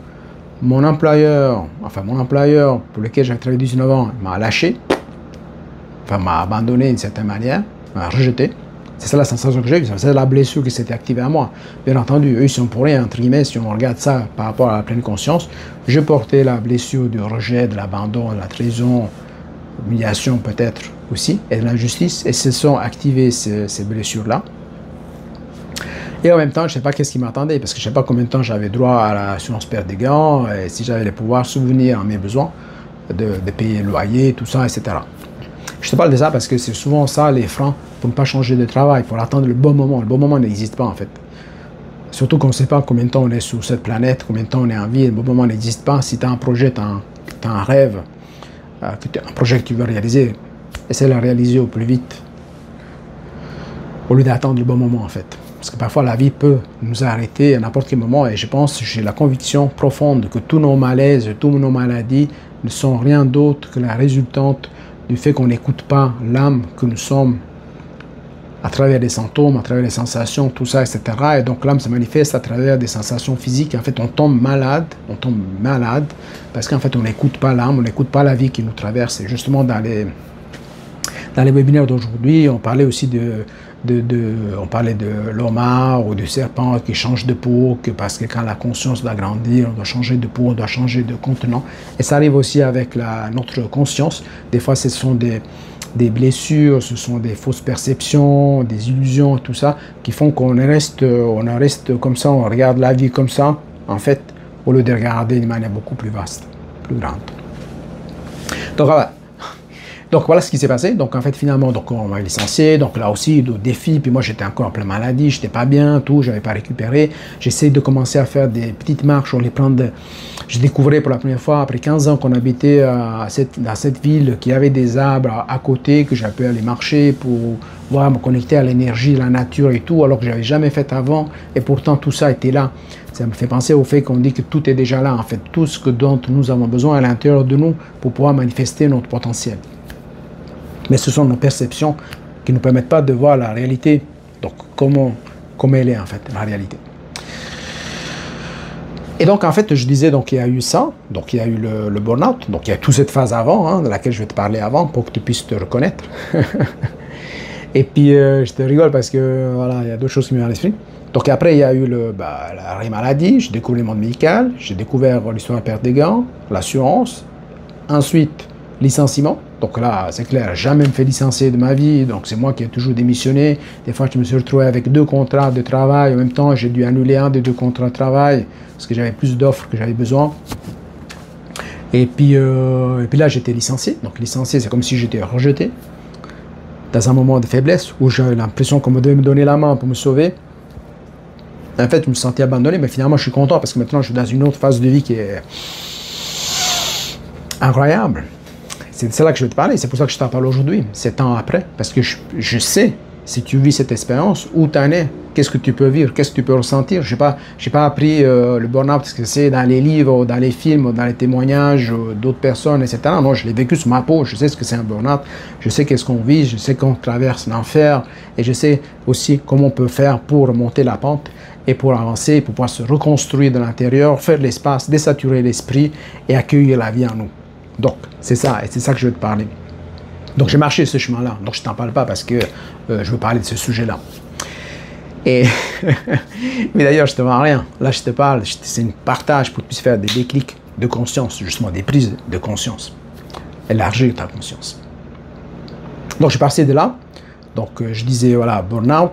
mon employeur pour lequel j'avais travaillé 19 ans, m'a lâché. Enfin, m'a abandonné d'une certaine manière, m'a rejeté. C'est ça la sensation que j'ai eue, c'est la blessure qui s'était activée à moi. Bien entendu, eux, ils sont pour rien, entre guillemets, si on regarde ça par rapport à la pleine conscience. Je portais la blessure du rejet, de l'abandon, de la trahison, l'humiliation peut-être aussi, et de l'injustice, et se sont activées ces blessures-là. Et en même temps, je ne sais pas qu'est-ce qui m'attendait, parce que je ne sais pas combien de temps j'avais droit à l'assurance perte des gants, et si j'allais pouvoir subvenir à mes besoins, de payer le loyer, tout ça, etc. Je te parle de ça parce que c'est souvent ça les freins pour ne pas changer de travail, pour attendre le bon moment. Le bon moment n'existe pas en fait. Surtout qu'on ne sait pas combien de temps on est sur cette planète, combien de temps on est en vie, le bon moment n'existe pas. Si tu as un projet, tu as un rêve, un projet que tu veux réaliser, essaie de le réaliser au plus vite, au lieu d'attendre le bon moment en fait. Parce que parfois la vie peut nous arrêter à n'importe quel moment et je pense, j'ai la conviction profonde que tous nos malaises, toutes nos maladies ne sont rien d'autre que la résultante du fait qu'on n'écoute pas l'âme que nous sommes à travers des symptômes, à travers les sensations, tout ça, etc. Et donc l'âme se manifeste à travers des sensations physiques. En fait, on tombe malade parce qu'en fait, on n'écoute pas l'âme, on n'écoute pas la vie qui nous traverse. Et justement, dans les webinaires d'aujourd'hui, on parlait aussi on parlait de l'homard ou du serpent qui change de peau, parce que quand la conscience doit grandir, on doit changer de peau, on doit changer de contenant. Et ça arrive aussi avec notre conscience. Des fois, ce sont des blessures, ce sont des fausses perceptions, des illusions, tout ça, qui font qu'on reste comme ça, on regarde la vie comme ça, en fait, au lieu de regarder d'une manière beaucoup plus vaste, plus grande. Donc voilà. Donc voilà ce qui s'est passé. Donc en fait finalement donc on m'a licencié. Donc là aussi le défi. Puis moi j'étais encore en pleine maladie, j'étais pas bien, tout, j'avais pas récupéré. J'essaie de commencer à faire des petites marches, Je découvrais pour la première fois après 15 ans qu'on habitait dans cette ville qui avait des arbres à côté que j'avais pu aller marcher pour voir me connecter à l'énergie, la nature et tout, alors que j'avais jamais fait avant. Et pourtant tout ça était là. Ça me fait penser au fait qu'on dit que tout est déjà là. En fait tout ce dont nous avons besoin à l'intérieur de nous pour pouvoir manifester notre potentiel. Mais ce sont nos perceptions qui ne nous permettent pas de voir la réalité, donc comment elle est en fait, la réalité. Et donc en fait, je disais, donc il y a eu ça, donc il y a eu le burn-out, donc il y a toute cette phase avant, hein, de laquelle je vais te parler avant, pour que tu puisses te reconnaître. Et puis je te rigole parce que voilà, il y a d'autres choses qui me viennent à l'esprit. Donc après, il y a eu l'arrêt maladie, j'ai découvert le monde médical, j'ai découvert l'histoire de la perte des gants, l'assurance, ensuite licenciement. Donc là, c'est clair, jamais me fait licencier de ma vie, donc c'est moi qui ai toujours démissionné. Des fois, je me suis retrouvé avec 2 contrats de travail. En même temps, j'ai dû annuler un des 2 contrats de travail parce que j'avais plus d'offres que j'avais besoin. Et puis là, j'étais licencié. Donc licencié, c'est comme si j'étais rejeté dans un moment de faiblesse où j'avais l'impression qu'on devait me donner la main pour me sauver. En fait, je me sentais abandonné, mais finalement, je suis content parce que maintenant, je suis dans une autre phase de vie qui est incroyable. C'est là que je vais te parler, c'est pour ça que je t'en parle aujourd'hui, 7 ans après, parce que je sais, si tu vis cette expérience, où tu en es, qu'est-ce que tu peux vivre, qu'est-ce que tu peux ressentir. Je n'ai pas appris le burn-out parce que c'est dans les livres, ou dans les films, ou dans les témoignages d'autres personnes, etc. Non, je l'ai vécu sur ma peau, je sais ce que c'est un burn-out, je sais qu'est-ce qu'on vit, je sais qu'on traverse l'enfer, et je sais aussi comment on peut faire pour remonter la pente, et pour avancer, pour pouvoir se reconstruire de l'intérieur, faire l'espace, désaturer l'esprit, et accueillir la vie en nous. Donc, c'est ça, et c'est ça que je veux te parler. Donc j'ai marché ce chemin-là. Donc je t'en parle pas parce que je veux parler de ce sujet-là. Et mais d'ailleurs, je te vends rien. Là, je te parle, c'est un partage pour que tu puisses faire des déclics de conscience, justement, des prises de conscience. Élargir ta conscience. Donc, je suis passé de là. Donc, je disais, voilà, burn-out,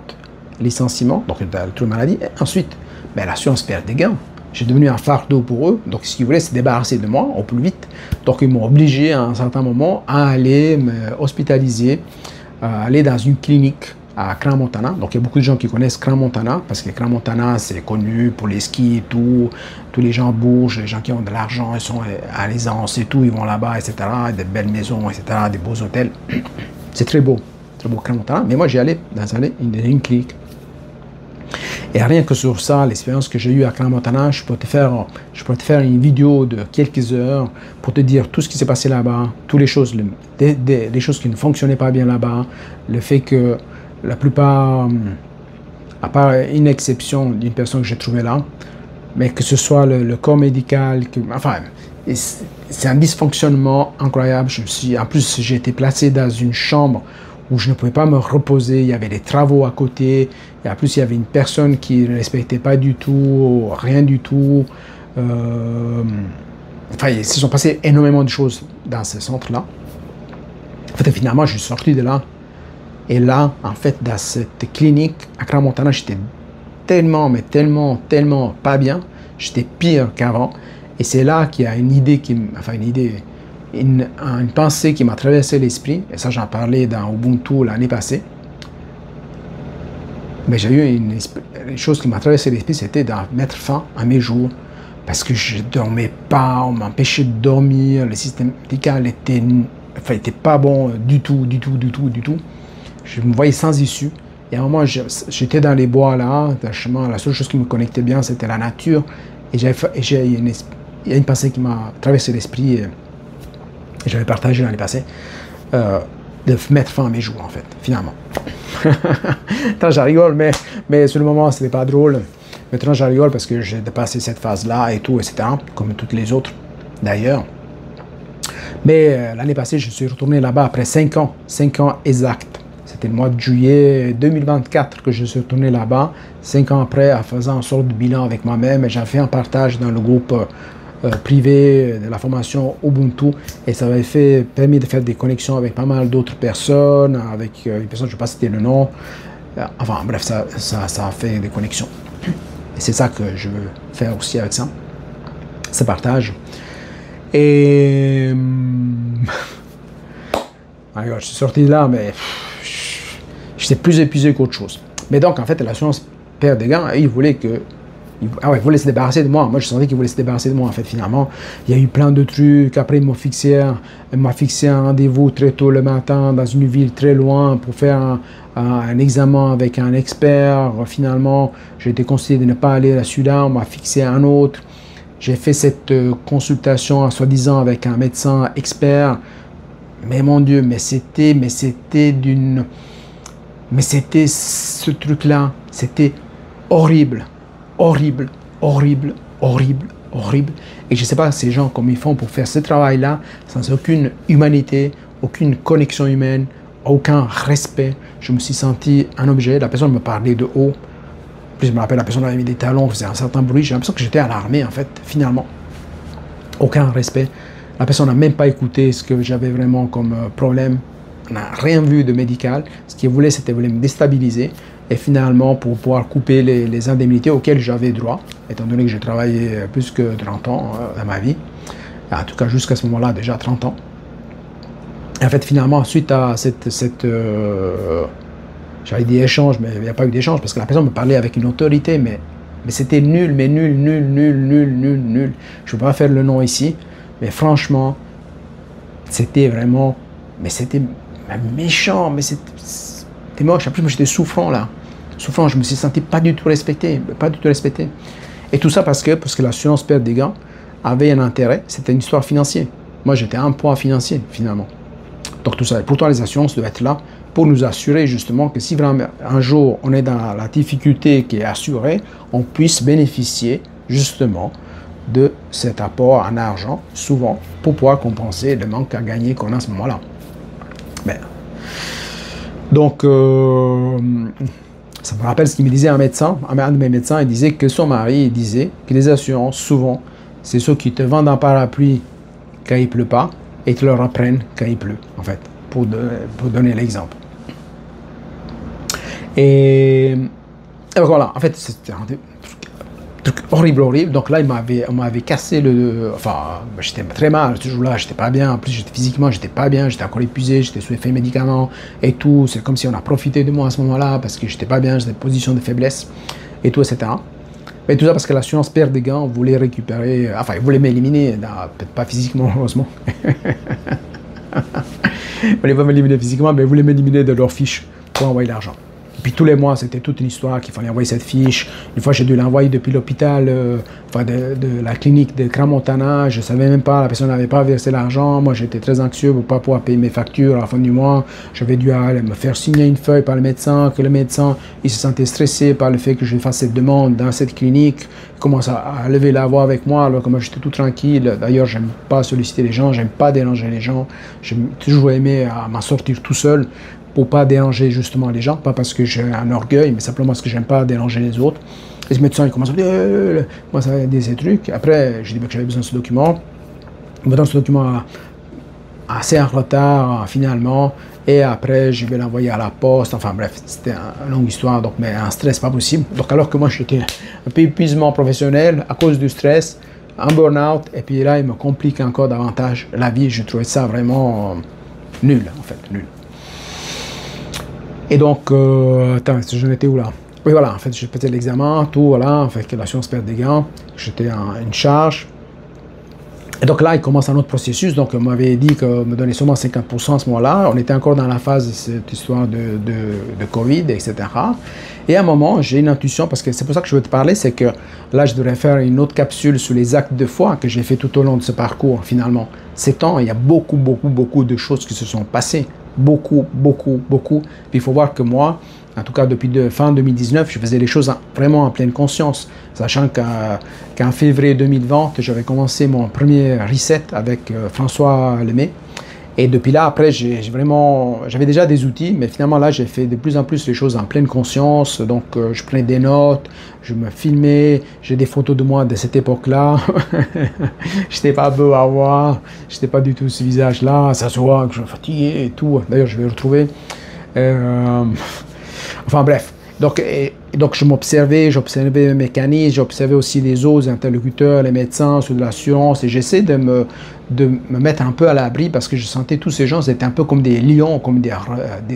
licenciement, donc la maladie. Et ensuite, ben, l'assurance perd des gains. J'ai devenu un fardeau pour eux. Donc, ce qu'ils voulaient, c'est débarrasser de moi au plus vite. Donc, ils m'ont obligé à un certain moment à aller me hospitaliser, à aller dans une clinique à Crans-Montana. Donc, il y a beaucoup de gens qui connaissent Crans-Montana parce que Crans-Montana, c'est connu pour les skis et tout. Tous les gens bougent, les gens qui ont de l'argent, ils sont à l'aisance et tout, ils vont là-bas, etc. Des belles maisons, etc., des beaux hôtels. C'est très beau Crans-Montana. Mais moi, j'y allais dans une clinique. Et rien que sur ça, l'expérience que j'ai eue à Crans-Montana, je peux te faire une vidéo de quelques heures pour te dire tout ce qui s'est passé là-bas, toutes les choses, les choses qui ne fonctionnaient pas bien là-bas, le fait que la plupart, à part une exception d'une personne que j'ai trouvée là, mais que ce soit le corps médical, enfin, c'est un dysfonctionnement incroyable. En plus, j'ai été placé dans une chambre où je ne pouvais pas me reposer, il y avait des travaux à côté, et en plus il y avait une personne qui ne respectait pas du tout, rien du tout. Enfin, il se sont passées énormément de choses dans ce centre-là. En fait, finalement, je suis sorti de là. Et là, en fait, dans cette clinique à Crans-Montana, j'étais tellement pas bien. J'étais pire qu'avant. Et c'est là qu'il y a une idée une pensée qui m'a traversé l'esprit. Et ça, j'en parlais dans Ubuntu l'année passée. Mais j'ai eu une chose qui m'a traversé l'esprit, c'était de mettre fin à mes jours. Parce que je ne dormais pas, on m'empêchait de dormir. Le système médical était pas bon du tout. Je me voyais sans issue. Et à un moment, j'étais dans les bois là. La seule chose qui me connectait bien, c'était la nature. Et il y a une pensée qui m'a traversé l'esprit. Et j'avais partagé l'année passée. De mettre fin à mes jours, en fait, finalement. Maintenant, j'en rigole, mais sur le moment, ce n'était pas drôle. Maintenant, j'en rigole parce que j'ai dépassé cette phase-là et tout, etc. Comme toutes les autres, d'ailleurs. Mais l'année passée, je suis retourné là-bas après 5 ans exacts. C'était le mois de juillet 2024 que je suis retourné là-bas. 5 ans après, en faisant une sorte de bilan avec moi-même. J'ai fait un partage dans le groupe privé de la formation Ubuntu. Et ça m'avait permis de faire des connexions avec pas mal d'autres personnes. Avec une personne, je ne vais pas citer le nom. Enfin, bref, ça a fait des connexions. Et c'est ça que je veux faire aussi avec ça. Ce partage. Et... Alors, je suis sorti de là, mais... J'étais plus épuisé qu'autre chose. Mais donc, en fait, l'assurance perd des gains. Et il voulait se débarrasser de moi. Moi, je sentais qu'il voulait se débarrasser de moi. En fait, finalement, il y a eu plein de trucs. Après, il m'a fixé un rendez-vous très tôt le matin dans une ville très loin pour faire un examen avec un expert. Finalement, j'ai été conseillé de ne pas aller à celui-là. On m'a fixé un autre. J'ai fait cette consultation, soi-disant, avec un médecin expert. Mais mon Dieu, mais c'était ce truc-là, c'était horrible. Et je ne sais pas ces gens comment ils font pour faire ce travail-là sans aucune humanité, aucune connexion humaine, aucun respect. Je me suis senti un objet. La personne me parlait de haut. En plus, je me rappelle, la personne avait mis des talons, faisait un certain bruit. J'ai l'impression que j'étais à l'armée, en fait, finalement. Aucun respect. La personne n'a même pas écouté ce que j'avais vraiment comme problème. On n'a rien vu de médical. Ce qu'il voulait, c'était me déstabiliser. Et finalement, pour pouvoir couper les indemnités auxquelles j'avais droit, étant donné que j'ai travaillé plus que 30 ans dans ma vie, en tout cas jusqu'à ce moment-là, déjà 30 ans. Et en fait, finalement, suite à j'avais dit échange, mais il n'y a pas eu d'échange, parce que la personne me parlait avec une autorité, mais c'était nul. Je ne peux pas faire le nom ici, mais franchement, c'était vraiment... Mais c'était méchant, mais c'était moche. En plus, moi, j'étais souffrant, là. Souffrant, je me suis senti pas du tout respecté. Et tout ça parce que l'assurance perte des gains avait un intérêt, c'était une histoire financière. Moi, j'étais un poids financier, finalement. Donc, tout ça. Et pourtant, les assurances doivent être là pour nous assurer, justement, que si vraiment un jour, on est dans la difficulté qui est assurée, on puisse bénéficier, justement, de cet apport en argent, souvent, pour pouvoir compenser le manque à gagner qu'on a à ce moment-là. Mais, donc, ça me rappelle ce qu'il me disait un médecin, un de mes médecins, il disait que son mari, il disait que les assurances, souvent, c'est ceux qui te vendent un parapluie quand il pleut pas et te le reprennent quand il pleut, en fait, pour donner l'exemple. Et voilà, en fait, c'était un truc horrible. Donc là, on m'avait cassé enfin, j'étais très mal, ce jour-là, j'étais pas bien. En plus, physiquement, j'étais pas bien, j'étais encore épuisé, j'étais sous effet médicaments et tout. C'est comme si on a profité de moi à ce moment-là parce que j'étais pas bien, j'étais en position de faiblesse et tout, etc. Mais tout ça parce que l'assurance perd des gants, voulait récupérer, enfin, ils voulaient m'éliminer, peut-être pas physiquement, heureusement. Ils voulaient pas m'éliminer physiquement, mais ils voulaient m'éliminer de leur fiche pour envoyer l'argent. Et puis tous les mois, c'était toute une histoire qu'il fallait envoyer cette fiche. Une fois, j'ai dû l'envoyer depuis l'hôpital, enfin de la clinique de Crans-Montana. Je ne savais même pas, la personne n'avait pas versé l'argent. Moi, j'étais très anxieux pour ne pas pouvoir payer mes factures à la fin du mois. J'avais dû aller me faire signer une feuille par le médecin, que le médecin, il se sentait stressé par le fait que je fasse cette demande dans cette clinique. Il commence à lever la voix avec moi, alors que moi, j'étais tout tranquille. D'ailleurs, j'aime pas solliciter les gens, j'aime pas déranger les gens. J'ai toujours aimé m'en sortir tout seul, pour pas déranger justement les gens, pas parce que j'ai un orgueil, mais simplement parce que j'aime pas déranger les autres. Et ce médecin, il commence à me dire, moi ça va aider ces trucs. Après, j'ai dit que j'avais besoin de ce document. Il me donne ce document assez en retard, finalement, et après, je vais l'envoyer à la poste. Enfin bref, c'était une longue histoire, donc, mais un stress pas possible. Donc alors que moi, j'étais un peu épuisement professionnel à cause du stress, un burn-out, et puis là, il me complique encore davantage la vie. Je trouvais ça vraiment nul, en fait, nul. Et donc, attends, j'en étais où là? Oui, voilà, en fait, j'ai pété l'examen, tout, voilà, en fait, que l'assurance perd des gants, j'étais en une charge. Et donc là, il commence un autre processus, donc on m'avait dit qu'on me donnait seulement 50% à ce moment-là, on était encore dans la phase de cette histoire de Covid, etc. Et à un moment, j'ai une intuition, parce que c'est pour ça que je veux te parler, c'est que là, je devrais faire une autre capsule sur les actes de foi que j'ai fait tout au long de ce parcours, finalement. Ces temps, il y a beaucoup de choses qui se sont passées. Beaucoup. Puis il faut voir que moi, en tout cas depuis fin 2019, je faisais les choses vraiment en pleine conscience, sachant qu'en février 2020, j'avais commencé mon premier reset avec François Lemay. Et depuis là, après, j'avais déjà des outils, mais finalement là, j'ai fait de plus en plus les choses en pleine conscience. Donc, je prenais des notes, je me filmais, j'ai des photos de moi de cette époque-là. J'étais pas beau à voir, j'étais pas du tout ce visage-là, ça se voit que je suis fatigué et tout. D'ailleurs, je vais le retrouver. Enfin bref. Donc je m'observais, j'observais les mécanismes, j'observais aussi les autres interlocuteurs, les médecins, ceux de l'assurance, et j'essaie de me mettre un peu à l'abri parce que je sentais tous ces gens, c'était un peu comme des lions, comme des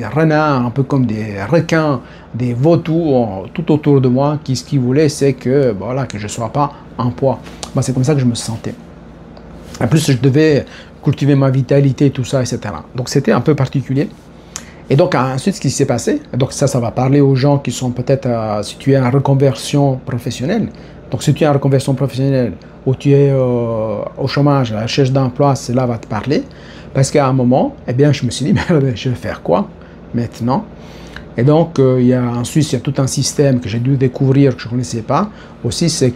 renards, un peu comme des requins, des vautours tout autour de moi, ce qu'ils voulaient, c'est que, voilà, que je ne sois pas en poids. Moi, c'est comme ça que je me sentais. En plus, je devais cultiver ma vitalité, tout ça, etc. Donc c'était un peu particulier. Et donc ensuite, ce qui s'est passé, donc ça va parler aux gens qui sont peut-être, si tu es en reconversion professionnelle. Donc si tu es en reconversion professionnelle ou tu es au chômage, à la recherche d'emploi, cela va te parler. Parce qu'à un moment, eh bien, je me suis dit, mais je vais faire quoi maintenant? Et donc, ensuite, il y a tout un système que j'ai dû découvrir, que je ne connaissais pas. Aussi, c'est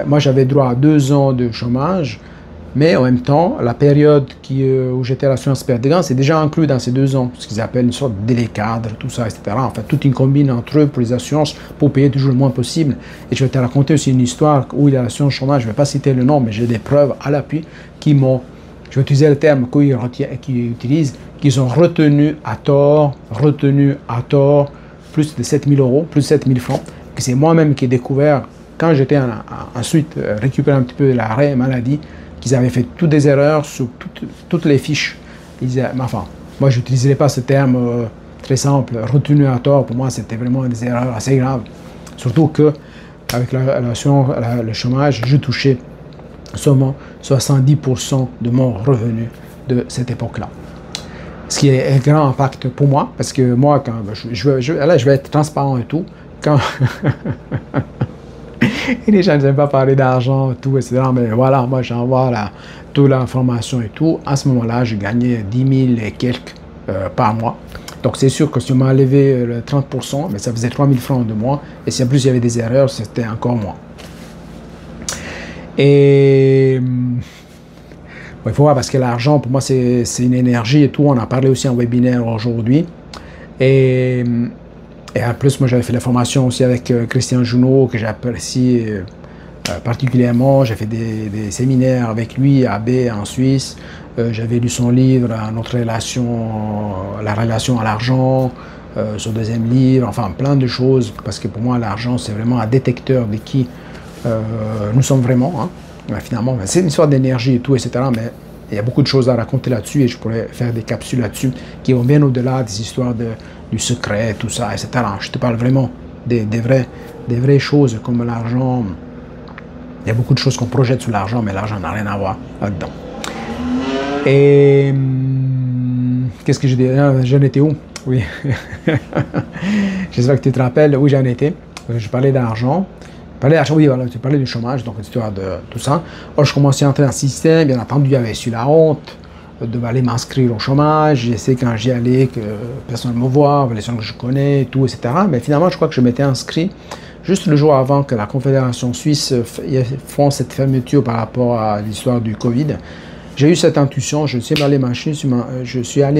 moi, j'avais droit à 2 ans de chômage. Mais en même temps, la période où j'étais à l'assurance perte des gants, c'est déjà inclus dans ces 2 ans, ce qu'ils appellent une sorte de délai cadre, tout ça, etc. Enfin, toute une combine entre eux pour les assurances, pour payer toujours le moins possible. Et je vais te raconter aussi une histoire où il y a l'assurance chômage, je ne vais pas citer le nom, mais j'ai des preuves à l'appui je vais utiliser le terme qu'ils utilisent, qu'ils ont retenu à tort, plus de 7 000 euros, plus de 7 000 francs, que c'est moi-même qui ai découvert, quand j'étais ensuite récupéré un petit peu l'arrêt maladie, qu'ils avaient fait toutes des erreurs sur toutes les fiches. Enfin, moi, je n'utiliserai pas ce terme très simple, retenu à tort. Pour moi, c'était vraiment des erreurs assez graves. Surtout qu'avec le chômage, je touchais seulement 70% de mon revenu de cette époque-là. Ce qui est un grand impact pour moi, parce que moi, quand là, je vais être transparent et tout. Quand et les gens n'aiment pas parler d'argent, tout, etc. Mais voilà, moi, j'envoie toute l'information et tout. À ce moment-là, je gagnais 10 000 et quelques par mois. Donc, c'est sûr que si on m'a enlevé le 30%, mais ça faisait 3 000 francs de moins. Et si en plus, il y avait des erreurs, c'était encore moins. Et il faut voir parce que l'argent, pour moi, c'est une énergie et tout. On a parlé aussi en webinaire aujourd'hui. Et en plus, moi, j'avais fait la formation aussi avec Christian Junot, que j'apprécie particulièrement. J'ai fait des séminaires avec lui à B en Suisse. J'avais lu son livre, Notre relation, la relation à l'argent, son deuxième livre, enfin plein de choses, parce que pour moi, l'argent, c'est vraiment un détecteur de qui nous sommes vraiment. Hein. Finalement, c'est une histoire d'énergie et tout, etc. Mais il y a beaucoup de choses à raconter là-dessus et je pourrais faire des capsules là-dessus qui vont bien au-delà des histoires du secret, tout ça, etc. Je te parle vraiment des vraies choses comme l'argent. Il y a beaucoup de choses qu'on projette sur l'argent, mais l'argent n'a rien à voir là-dedans. Et qu'est-ce que j'ai dit? J'en étais où? Oui. J'espère que tu te rappelles. Oui, j'en étais. Je parlais d'argent. Oui, voilà, tu parlais du chômage, donc l'histoire de tout ça. Alors, je commençais à entrer dans le système. Bien entendu, j'avais su la honte d'aller m'inscrire au chômage. Je sais quand j'y allais que personne ne me voit, les gens que je connais, tout, etc. Mais finalement, je crois que je m'étais inscrit juste le jour avant que la Confédération suisse fasse cette fermeture par rapport à l'histoire du Covid. J'ai eu cette intuition, je suis allé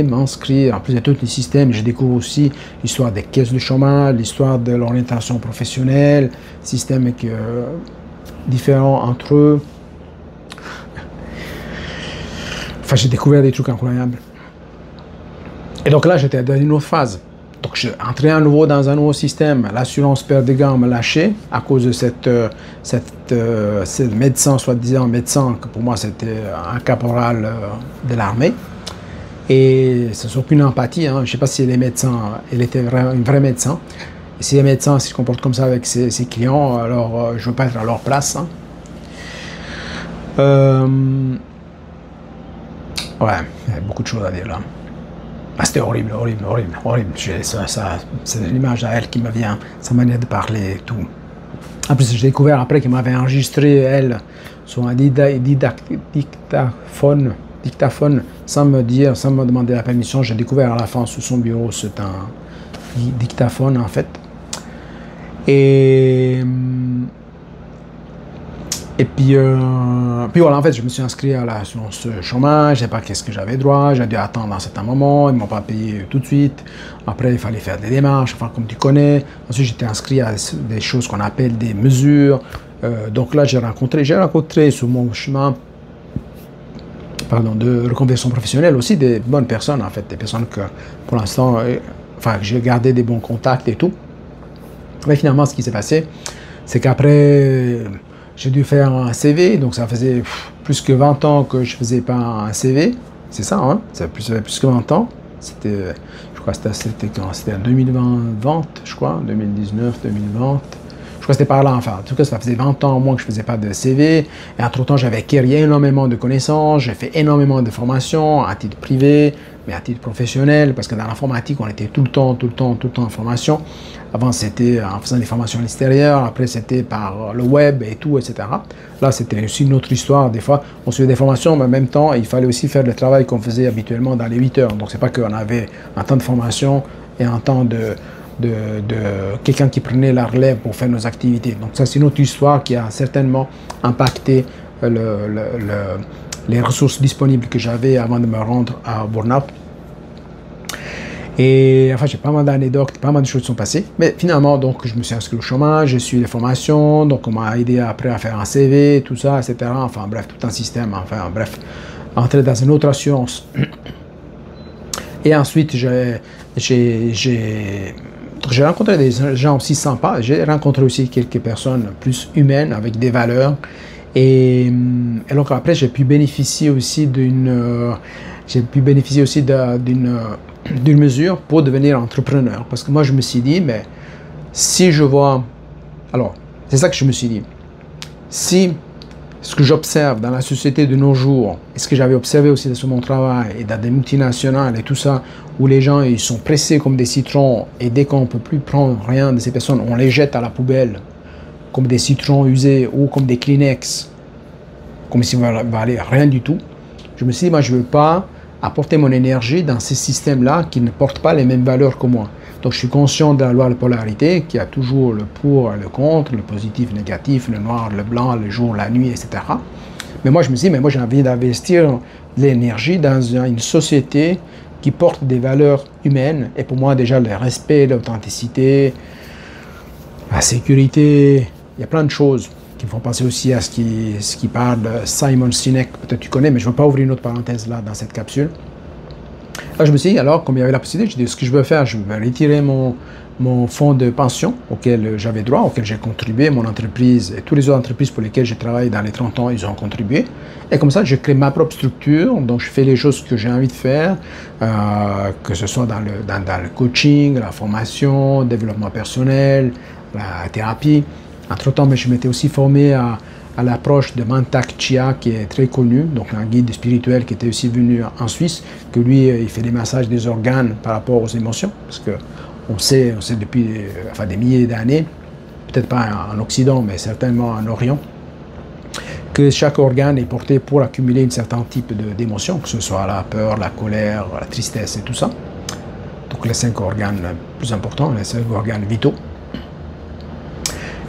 m'inscrire, en plus de tous les systèmes, je découvre aussi l'histoire des caisses de chômage, l'histoire de l'orientation professionnelle, systèmes différents entre eux. Enfin, j'ai découvert des trucs incroyables. Et donc là, j'étais dans une autre phase. Donc, je suis entré à nouveau dans un nouveau système. L'assurance perte de gain me lâchait à cause de ce médecin, soi-disant médecin, que pour moi c'était un caporal de l'armée. Et sans aucune empathie. Hein. Je ne sais pas si les médecins, il était vraiment un vrai médecin. Et si les médecins se comportent comme ça avec ses clients, alors je ne veux pas être à leur place. Hein. Ouais, il y a beaucoup de choses à dire là. Ah, c'était horrible. C'est l'image à elle qui me vient, sa manière de parler et tout. En plus, j'ai découvert après qu'elle m'avait enregistré, elle, sur un dictaphone, sans me demander la permission. J'ai découvert à la fin sous son bureau, c'est un dictaphone en fait. Et puis voilà, en fait, je me suis inscrit à l'assurance chômage, je ne sais pas qu'est-ce que j'avais droit, j'ai dû attendre un certain moment, ils ne m'ont pas payé tout de suite. Après, il fallait faire des démarches, enfin, comme tu connais. Ensuite, j'étais inscrit à des choses qu'on appelle des mesures. Donc là, j'ai rencontré sur mon chemin de reconversion professionnelle aussi des bonnes personnes, en fait, des personnes que, pour l'instant, j'ai gardé des bons contacts et tout. Mais finalement, ce qui s'est passé, c'est qu'après, j'ai dû faire un CV, donc ça faisait plus que 20 ans que je ne faisais pas un CV. C'est ça, hein? Ça faisait plus que 20 ans. C'était, je crois que c'était quand? C'était en 2020, je crois, 2019, 2020. Je crois que c'était par là, enfin. En tout cas, ça faisait 20 ans au moins que je ne faisais pas de CV. Et entre-temps, j'avais acquis énormément de connaissances. J'ai fait énormément de formations à titre privé, mais à titre professionnel, parce que dans l'informatique, on était tout le temps en formation. Avant, c'était en faisant des formations à l'extérieur, après, c'était par le web et tout, etc. Là, c'était aussi une autre histoire. Des fois, on suivait des formations, mais en même temps, il fallait aussi faire le travail qu'on faisait habituellement dans les 8 heures. Donc, c'est pas qu'on avait un temps de formation et un temps de quelqu'un qui prenait la relève pour faire nos activités. Donc, ça, c'est une autre histoire qui a certainement impacté les ressources disponibles que j'avais avant de me rendre à Burnout. Et enfin, j'ai pas mal d'anecdotes, pas mal de choses qui sont passées. Mais finalement, donc, je me suis inscrit au chômage, j'ai suivi les formations, donc on m'a aidé après à faire un CV, tout ça, etc. Enfin, bref, tout un système, enfin, bref, entrer dans une autre assurance. Et ensuite, j'ai rencontré des gens aussi sympas. J'ai rencontré aussi quelques personnes plus humaines, avec des valeurs. Et donc après, j'ai pu bénéficier aussi d'une mesure pour devenir entrepreneur. Parce que moi, je me suis dit, mais si je vois... Alors, c'est ça que je me suis dit. Si ce que j'observe dans la société de nos jours, et ce que j'avais observé aussi sur mon travail, et dans des multinationales et tout ça, où les gens ils sont pressés comme des citrons, et dès qu'on ne peut plus prendre rien de ces personnes, on les jette à la poubelle, comme des citrons usés ou comme des Kleenex, comme s'ils ne valaient rien du tout. Je me suis dit, moi, je ne veux pas apporter mon énergie dans ces systèmes-là qui ne portent pas les mêmes valeurs que moi. Donc, je suis conscient de la loi de la polarité, qui a toujours le pour et le contre, le positif, le négatif, le noir, le blanc, le jour, la nuit, etc. Mais moi, je me dis, mais moi, j'ai envie d'investir l'énergie dans une société qui porte des valeurs humaines. Et pour moi, déjà, le respect, l'authenticité, la sécurité, il y a plein de choses qui me font penser aussi à ce qui parle de Simon Sinek. Peut-être tu connais, mais je ne veux pas ouvrir une autre parenthèse là dans cette capsule. Là, je me suis dit, alors, comme il y avait la possibilité, je dis, ce que je veux faire, je vais retirer mon fonds de pension auquel j'avais droit, auquel j'ai contribué, mon entreprise et toutes les autres entreprises pour lesquelles j'ai travaillé dans les 30 ans, ils ont contribué. Et comme ça, je crée ma propre structure, donc je fais les choses que j'ai envie de faire, que ce soit dans le coaching, la formation, le développement personnel, la thérapie. Entre-temps, je m'étais aussi formé à l'approche de Mantak Chia, qui est très connu, donc un guide spirituel qui était aussi venu en Suisse, que lui, il fait des massages des organes par rapport aux émotions, parce que on sait depuis des milliers d'années, peut-être pas en Occident, mais certainement en Orient, que chaque organe est porté pour accumuler un certain type d'émotions, que ce soit la peur, la colère, la tristesse et tout ça. Donc les 5 organes plus importants, les 5 organes vitaux.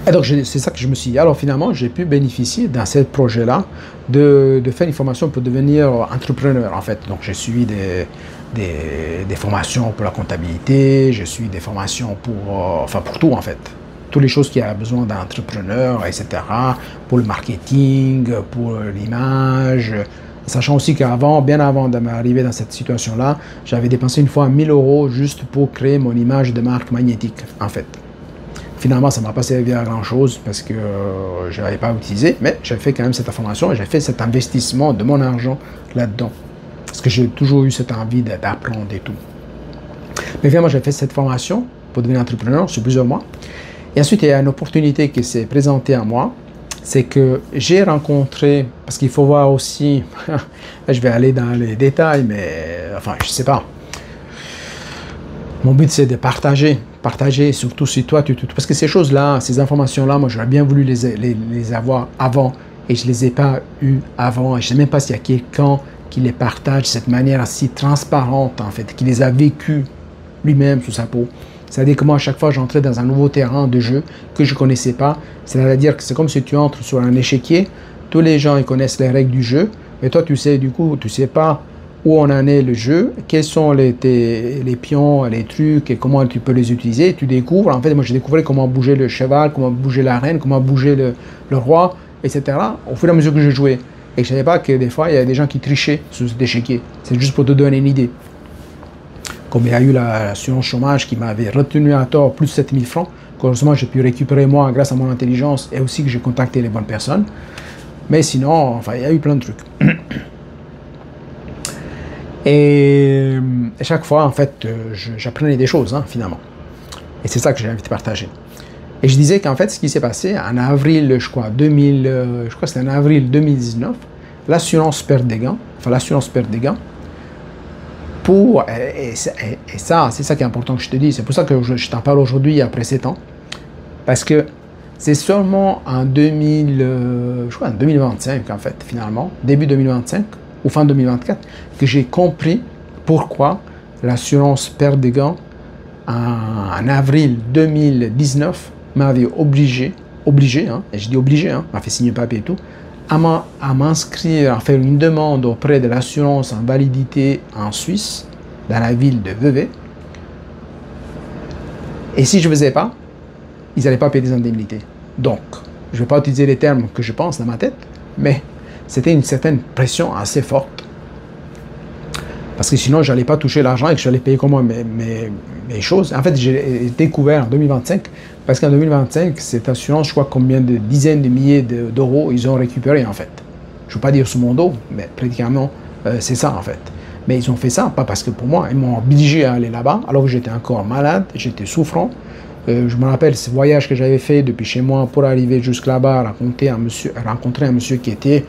Et donc c'est ça que je me suis dit. Alors finalement, j'ai pu bénéficier dans ce projet-là de faire une formation pour devenir entrepreneur en fait. Donc j'ai suivi des formations pour la comptabilité, j'ai suivi des formations pour tout en fait. Toutes les choses qui a besoin d'un entrepreneur, etc. Pour le marketing, pour l'image. Sachant aussi qu'avant, bien avant de m'arriver dans cette situation-là, j'avais dépensé une fois 1000 € juste pour créer mon image de marque magnétique en fait. Finalement, ça ne m'a pas servi à grand-chose parce que je n'avais pas utilisé, mais j'ai fait quand même cette formation et j'ai fait cet investissement de mon argent là-dedans. Parce que j'ai toujours eu cette envie d'apprendre et tout. Mais finalement, j'ai fait cette formation pour devenir entrepreneur sur plusieurs mois. Et ensuite, il y a une opportunité qui s'est présentée à moi. C'est que j'ai rencontré, parce qu'il faut voir aussi, là je vais aller dans les détails, mais enfin, je ne sais pas. Mon but, c'est de partager surtout si toi, parce que ces choses-là, ces informations-là, moi, j'aurais bien voulu les avoir avant et je ne les ai pas eues avant. Et je ne sais même pas s'il y a quelqu'un qui les partage de cette manière assez transparente, en fait, qui les a vécues lui-même sous sa peau. C'est-à-dire que moi, à chaque fois, j'entrais dans un nouveau terrain de jeu que je ne connaissais pas. C'est-à-dire que c'est comme si tu entres sur un échiquier, tous les gens ils connaissent les règles du jeu, mais toi, tu sais, du coup, tu ne sais pas où on en est le jeu, quels sont les pions, les trucs et comment tu peux les utiliser. Tu découvres, en fait, moi j'ai découvert comment bouger le cheval, comment bouger la reine, comment bouger le roi, etc. au fur et à mesure que je jouais. Et je ne savais pas que des fois, il y a des gens qui trichaient sur cet échiquier. C'est juste pour te donner une idée. Comme il y a eu l'assurance chômage qui m'avait retenu à tort plus de 7000 francs, heureusement j'ai pu récupérer moi grâce à mon intelligence et aussi que j'ai contacté les bonnes personnes. Mais sinon, enfin, il y a eu plein de trucs. Et à chaque fois, en fait, j'apprenais des choses, finalement. Et c'est ça que j'ai envie de partager. Et je disais qu'en fait, ce qui s'est passé en avril, je crois que c'était en avril 2019, l'assurance perte des gains, et ça, c'est ça qui est important que je te dis. C'est pour ça que je t'en parle aujourd'hui après 7 ans. Parce que c'est seulement en 2025, en fait, finalement, début 2025, ou fin 2024, que j'ai compris pourquoi l'assurance perte des gains en avril 2019 m'avait obligé, et je dis obligé, m'a fait signer papier et tout, à m'inscrire, à faire une demande auprès de l'assurance en validité en Suisse, dans la ville de Vevey. Et si je ne faisais pas, ils n'allaient pas payer des indemnités. Donc, je ne vais pas utiliser les termes que je pense dans ma tête, mais c'était une certaine pression assez forte. Parce que sinon, je n'allais pas toucher l'argent et que j'allais payer comment mes choses. En fait, j'ai découvert en 2025, parce qu'en 2025, cette assurance, je crois combien de dizaines de milliers d'euros ils ont récupéré, en fait. Je ne veux pas dire sous mon dos, mais pratiquement, c'est ça, en fait. Mais ils ont fait ça, pas parce que pour moi, ils m'ont obligé à aller là-bas, alors que j'étais encore malade, j'étais souffrant. Je me rappelle ce voyage que j'avais fait depuis chez moi pour arriver jusque là-bas, rencontrer un monsieur qui était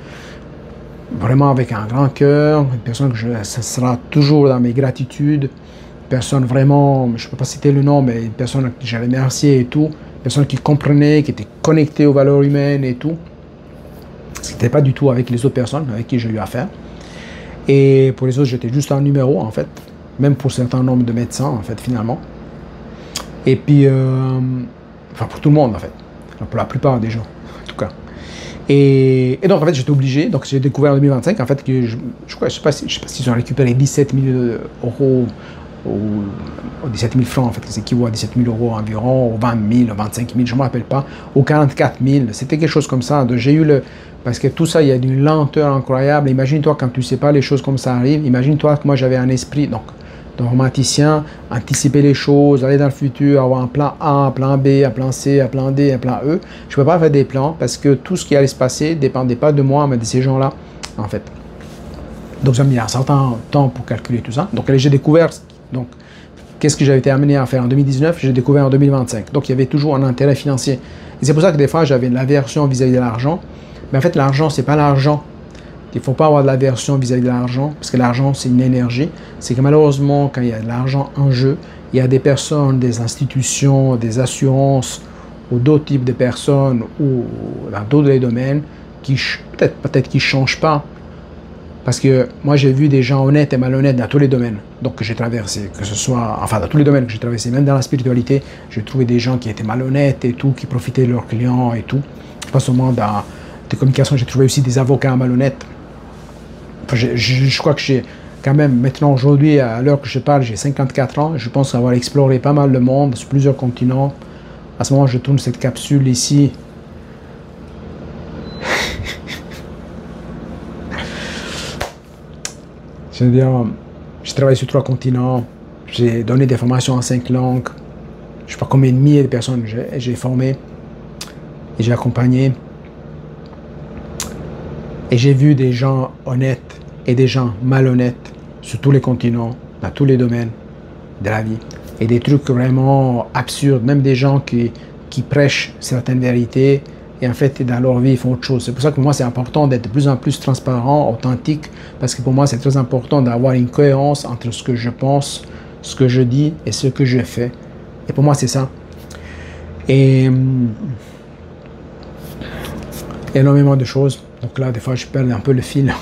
vraiment avec un grand cœur, une personne que ça sera toujours dans mes gratitudes, une personne vraiment, je ne peux pas citer le nom, mais une personne que j'ai remercié et tout, une personne qui comprenait, qui était connectée aux valeurs humaines et tout. Ce n'était pas du tout avec les autres personnes avec qui j'ai eu affaire. Et pour les autres, j'étais juste un numéro, en fait, même pour certains nombres de médecins, en fait, finalement. Et puis, enfin, pour tout le monde, en fait, pour la plupart des gens, en tout cas. Et donc, en fait, j'étais obligé. Donc, j'ai découvert en 2025, en fait, que je sais pas s'ils ont récupéré 17 000 euros ou 17 000 francs, en fait, qui équivaut à 17 000 euros environ, ou 20 000, 25 000, je ne me rappelle pas, ou 44 000. C'était quelque chose comme ça. Donc, j'ai eu le... Parce que tout ça, il y a une lenteur incroyable. Imagine-toi quand tu ne sais pas les choses comme ça arrivent. Imagine-toi que moi, j'avais un esprit, donc, de romanticien, anticiper les choses, aller dans le futur, avoir un plan A, un plan B, un plan C, un plan D, un plan E. Je ne peux pas faire des plans parce que tout ce qui allait se passer ne dépendait pas de moi, mais de ces gens-là, en fait. Donc, ça m'a mis un certain temps pour calculer tout ça. Donc, j'ai découvert, donc, qu'est-ce que j'avais été amené à faire en 2019, j'ai découvert en 2025. Donc, il y avait toujours un intérêt financier. Et c'est pour ça que des fois, j'avais une aversion vis-à-vis de l'argent. Mais en fait, l'argent, c'est pas l'argent. Il ne faut pas avoir de l'aversion vis-à-vis de l'argent, parce que l'argent, c'est une énergie. C'est que malheureusement, quand il y a de l'argent en jeu, il y a des personnes, des institutions, des assurances, ou d'autres types de personnes, ou dans d'autres domaines, qui peut-être qui ne changent pas. Parce que moi, j'ai vu des gens honnêtes et malhonnêtes dans tous les domaines donc, que j'ai traversés, que ce soit, enfin, dans tous les domaines que j'ai traversés, même dans la spiritualité, j'ai trouvé des gens qui étaient malhonnêtes et tout, qui profitaient de leurs clients et tout. Pas seulement dans les communications, j'ai trouvé aussi des avocats malhonnêtes. Enfin, je crois que j'ai quand même, maintenant, aujourd'hui, à l'heure que je parle, j'ai 54 ans. Je pense avoir exploré pas mal le monde sur plusieurs continents. À ce moment, je tourne cette capsule ici. Je veux dire, j'ai travaillé sur 3 continents. J'ai donné des formations en 5 langues. Je ne sais pas combien de milliers de personnes j'ai formées et j'ai accompagné. Et j'ai vu des gens honnêtes et des gens malhonnêtes sur tous les continents, dans tous les domaines de la vie. Et des trucs vraiment absurdes, même des gens qui prêchent certaines vérités et en fait, dans leur vie, ils font autre chose. C'est pour ça que pour moi, c'est important d'être de plus en plus transparent, authentique, parce que pour moi, c'est très important d'avoir une cohérence entre ce que je pense, ce que je dis et ce que je fais. Et pour moi, c'est ça. Et énormément de choses. Donc là, des fois, je perds un peu le fil.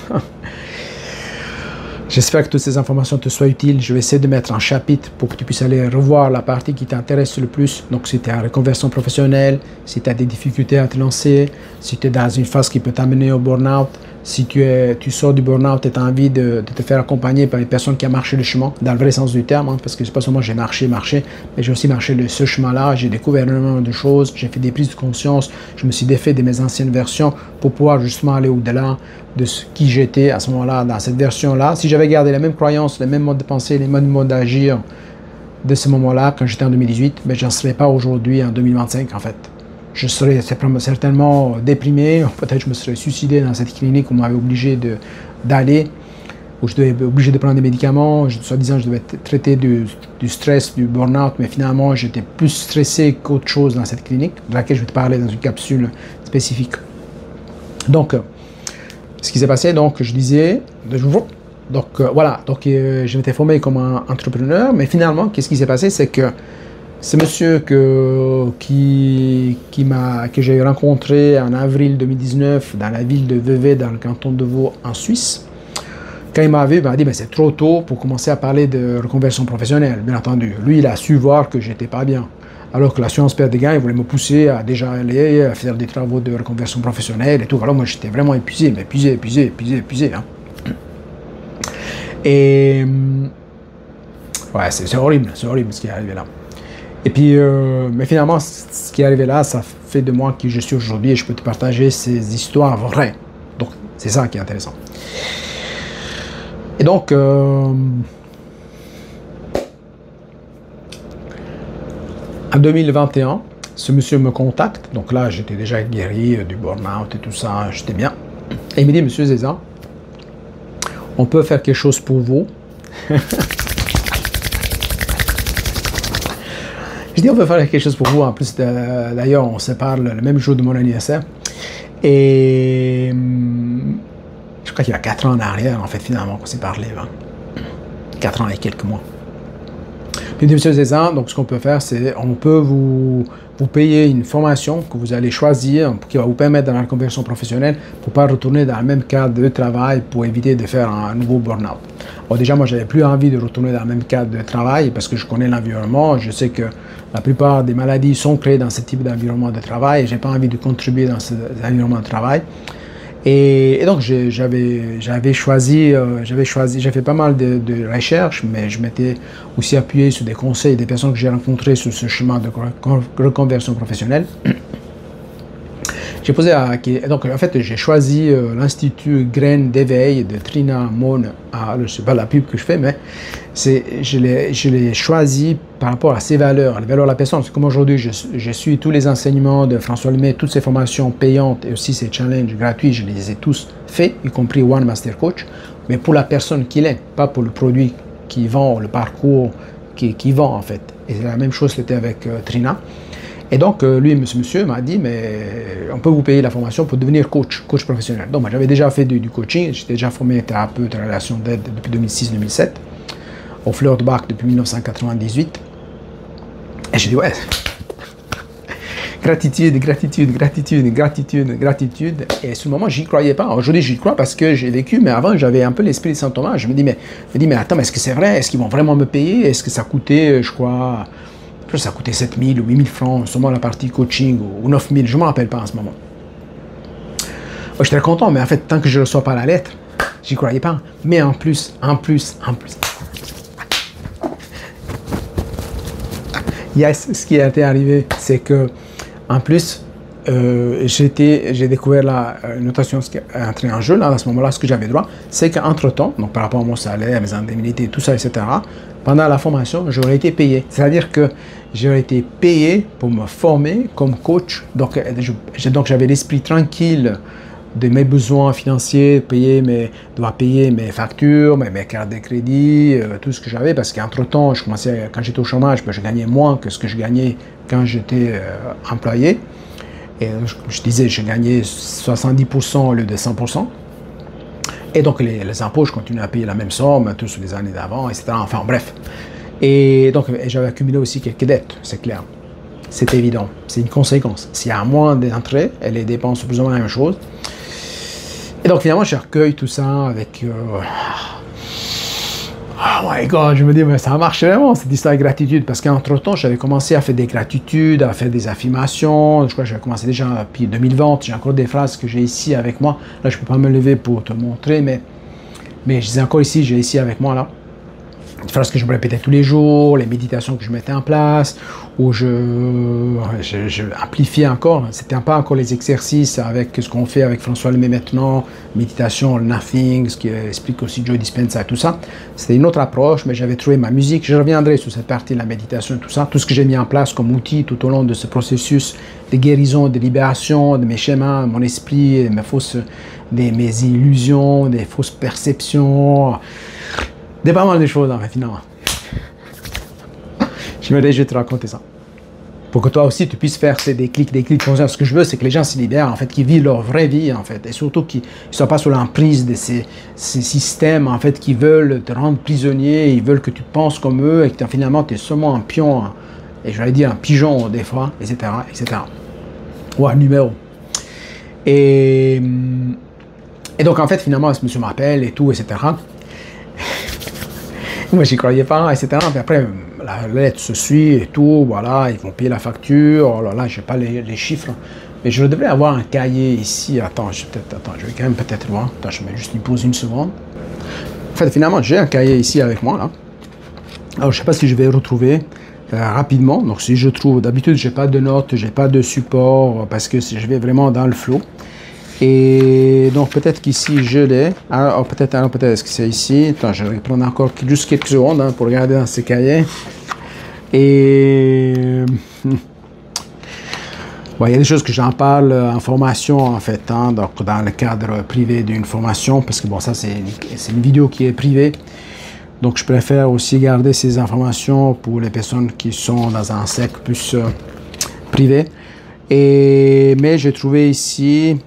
J'espère que toutes ces informations te soient utiles. Je vais essayer de mettre un chapitre pour que tu puisses aller revoir la partie qui t'intéresse le plus. Donc, si tu es en reconversion professionnelle, si tu as des difficultés à te lancer, si tu es dans une phase qui peut t'amener au burn-out, si tu sors du burn-out et tu as envie de te faire accompagner par une personne qui a marché le chemin, dans le vrai sens du terme, hein, parce que c'est pas seulement j'ai marché, mais j'ai aussi marché ce chemin-là, j'ai découvert énormément de choses, j'ai fait des prises de conscience, je me suis défait de mes anciennes versions pour pouvoir justement aller au-delà de ce qui j'étais à ce moment-là, dans cette version-là. Si j'avais gardé les mêmes croyances, les mêmes modes de pensée, les mêmes modes d'agir de ce moment-là, quand j'étais en 2018, mais je n'en serais pas aujourd'hui en 2025 en fait. Je serais certainement déprimé, peut-être je me serais suicidé dans cette clinique où on m'avait obligé d'aller, où je devais être obligé de prendre des médicaments, soi-disant je devais traiter du stress, du burn-out, mais finalement j'étais plus stressé qu'autre chose dans cette clinique, de laquelle je vais te parler dans une capsule spécifique. Donc, ce qui s'est passé, donc je disais, donc voilà, donc je m'étais formé comme un entrepreneur, mais finalement, qu'est-ce qui s'est passé, c'est que ce monsieur que j'ai rencontré en avril 2019 dans la ville de Vevey, dans le canton de Vaud, en Suisse, quand il m'a vu, il m'a dit « c'est trop tôt pour commencer à parler de reconversion professionnelle, bien entendu. » Lui, il a su voir que j'étais pas bien. Alors que l'assurance perte des gains, il voulait me pousser à déjà aller à faire des travaux de reconversion professionnelle et tout. Alors moi, j'étais vraiment épuisé, mais épuisé. Hein. Et ouais, c'est horrible ce qui est arrivé là. Et puis, mais finalement, ce qui est arrivé là, ça fait de moi qui je suis aujourd'hui et je peux te partager ces histoires vraies. Donc, c'est ça qui est intéressant. Et donc, en 2021, ce monsieur me contacte. Donc là, j'étais déjà guéri du burn-out et tout ça, j'étais bien. Et il me dit, monsieur Zéza, on peut faire quelque chose pour vous. Je dis, on peut faire quelque chose pour vous. En plus, d'ailleurs, on se parle le même jour de mon anniversaire. Et je crois qu'il y a 4 ans en arrière, en fait, finalement, qu'on s'est parlé. Hein. 4 ans et quelques mois. Une deuxième chose, donc ce qu'on peut faire, c'est on peut vous payer une formation que vous allez choisir, qui va vous permettre dans la reconversion professionnelle pour ne pas retourner dans le même cadre de travail pour éviter de faire un nouveau burn-out. Bon, déjà, moi, j'avais plus envie de retourner dans le même cadre de travail parce que je connais l'environnement. Je sais que la plupart des maladies sont créées dans ce type d'environnement de travail et je n'ai pas envie de contribuer dans cet environnement de travail. Et donc, j'avais choisi, j'ai fait pas mal de recherches, mais je m'étais aussi appuyé sur des conseils des personnes que j'ai rencontrées sur ce chemin de reconversion professionnelle. J'ai posé donc en fait j'ai choisi l'institut Graines d'éveil de Trina Moon. Je sais pas la pub que je fais, mais je l'ai choisi par rapport à ses valeurs, les valeurs de la personne. C'est comme aujourd'hui je suis tous les enseignements de François Lemay, toutes ses formations payantes et aussi ses challenges gratuits, je les ai tous faits, y compris One Master Coach, mais pour la personne qu'il est, pas pour le produit qu'il vend, le parcours qu'il vend en fait. Et la même chose c'était avec Trina. Et donc, lui, ce monsieur m'a dit, mais on peut vous payer la formation pour devenir coach professionnel. Donc, moi, j'avais déjà fait du coaching, j'étais déjà formé thérapeute en relation d'aide depuis 2006-2007, au Fleur de Bac depuis 1998. Et j'ai dit, ouais, gratitude. Et sur le moment, j'y croyais pas. Aujourd'hui, j'y crois parce que j'ai vécu, mais avant, j'avais un peu l'esprit de Saint Thomas. Je me dis, mais attends, est-ce que c'est vrai? Est-ce qu'ils vont vraiment me payer? Est-ce que ça coûtait, je crois, ça coûtait 7 000 ou 8 000 francs, seulement la partie coaching, ou 9 000, je ne me rappelle pas en ce moment. Je suis très content, mais en fait, tant que je ne reçois pas la lettre, j'y croyais pas. Mais en plus, yes, ce qui est arrivé, c'est que, en plus, j'ai découvert une notation qui est entrée en jeu, là, à ce moment-là, ce que j'avais droit, c'est qu'entre-temps, donc par rapport à mon salaire, mes indemnités, tout ça, etc., pendant la formation, j'aurais été payé. C'est-à-dire que j'aurais été payé pour me former comme coach. Donc j'avais l'esprit tranquille de mes besoins financiers, devoir payer mes factures, mes cartes de crédit, tout ce que j'avais, parce qu'entre-temps, quand j'étais au chômage, je gagnais moins que ce que je gagnais quand j'étais employé. Et je disais, je gagnais 70% au lieu de 100%. Et donc, les impôts, je continue à payer la même somme, tous les années d'avant, etc. Enfin, bref. Et donc, j'avais accumulé aussi quelques dettes, c'est clair. C'est évident. C'est une conséquence. S'il y a moins d'entrées, et les dépenses sont plus ou moins la même chose. Et donc, finalement, je recueille tout ça avec... Oh my God, je me dis, mais ça marche vraiment, cette histoire de gratitude. Parce qu'entre-temps, j'avais commencé à faire des gratitudes, à faire des affirmations. Je crois que j'avais commencé déjà depuis 2020. J'ai encore des phrases que j'ai ici avec moi. Là, je ne peux pas me lever pour te montrer, mais je les ai encore ici, j'ai ici avec moi, là. Des phrases que je me répétais tous les jours, les méditations que je mettais en place, où je amplifiais encore. C'était pas encore les exercices avec ce qu'on fait avec François Lemay maintenant, méditation, nothing, ce qui explique aussi Joe Dispenza et tout ça. C'était une autre approche, mais j'avais trouvé ma musique. Je reviendrai sur cette partie de la méditation et tout ça, tout ce que j'ai mis en place comme outil tout au long de ce processus de guérison, de libération de mes schémas, mon esprit, mes illusions, des fausses perceptions. C'est pas mal de choses, en fait, finalement. Je vais te raconter ça. Pour que toi aussi, tu puisses faire des clics conscients. Ce que je veux, c'est que les gens se libèrent, en fait, qu'ils vivent leur vraie vie, en fait. Et surtout qu'ils ne soient pas sous l'emprise de ces systèmes, en fait, qui veulent te rendre prisonnier, ils veulent que tu penses comme eux, et que finalement, tu es seulement un pion, et j'allais dire un pigeon, des fois, etc., etc. Ou un numéro. Et donc, en fait, finalement, ce monsieur m'appelle, et tout, etc., moi, j'y croyais pas, etc. Puis après, la lettre se suit et tout, voilà, ils vont payer la facture. Oh là là, je n'ai pas les chiffres. Mais je devrais avoir un cahier ici. Attends, je vais quand même peut-être voir. Attends, je mets juste une pause une seconde. En fait, finalement, j'ai un cahier ici avec moi, là. Alors, je ne sais pas si je vais retrouver rapidement. Donc, si je trouve, d'habitude, je n'ai pas de notes, je n'ai pas de support, parce que je vais vraiment dans le flow. Et donc peut-être qu'ici je l'ai. Alors peut-être est-ce que c'est ici? Attends, je vais prendre encore juste quelques secondes pour regarder dans ces cahiers. Et bon, il y a des choses que j'en parle en formation en fait, donc dans le cadre privé d'une formation, parce que bon, ça c'est une vidéo qui est privée. Donc je préfère aussi garder ces informations pour les personnes qui sont dans un cercle plus privé. Mais j'ai trouvé ici.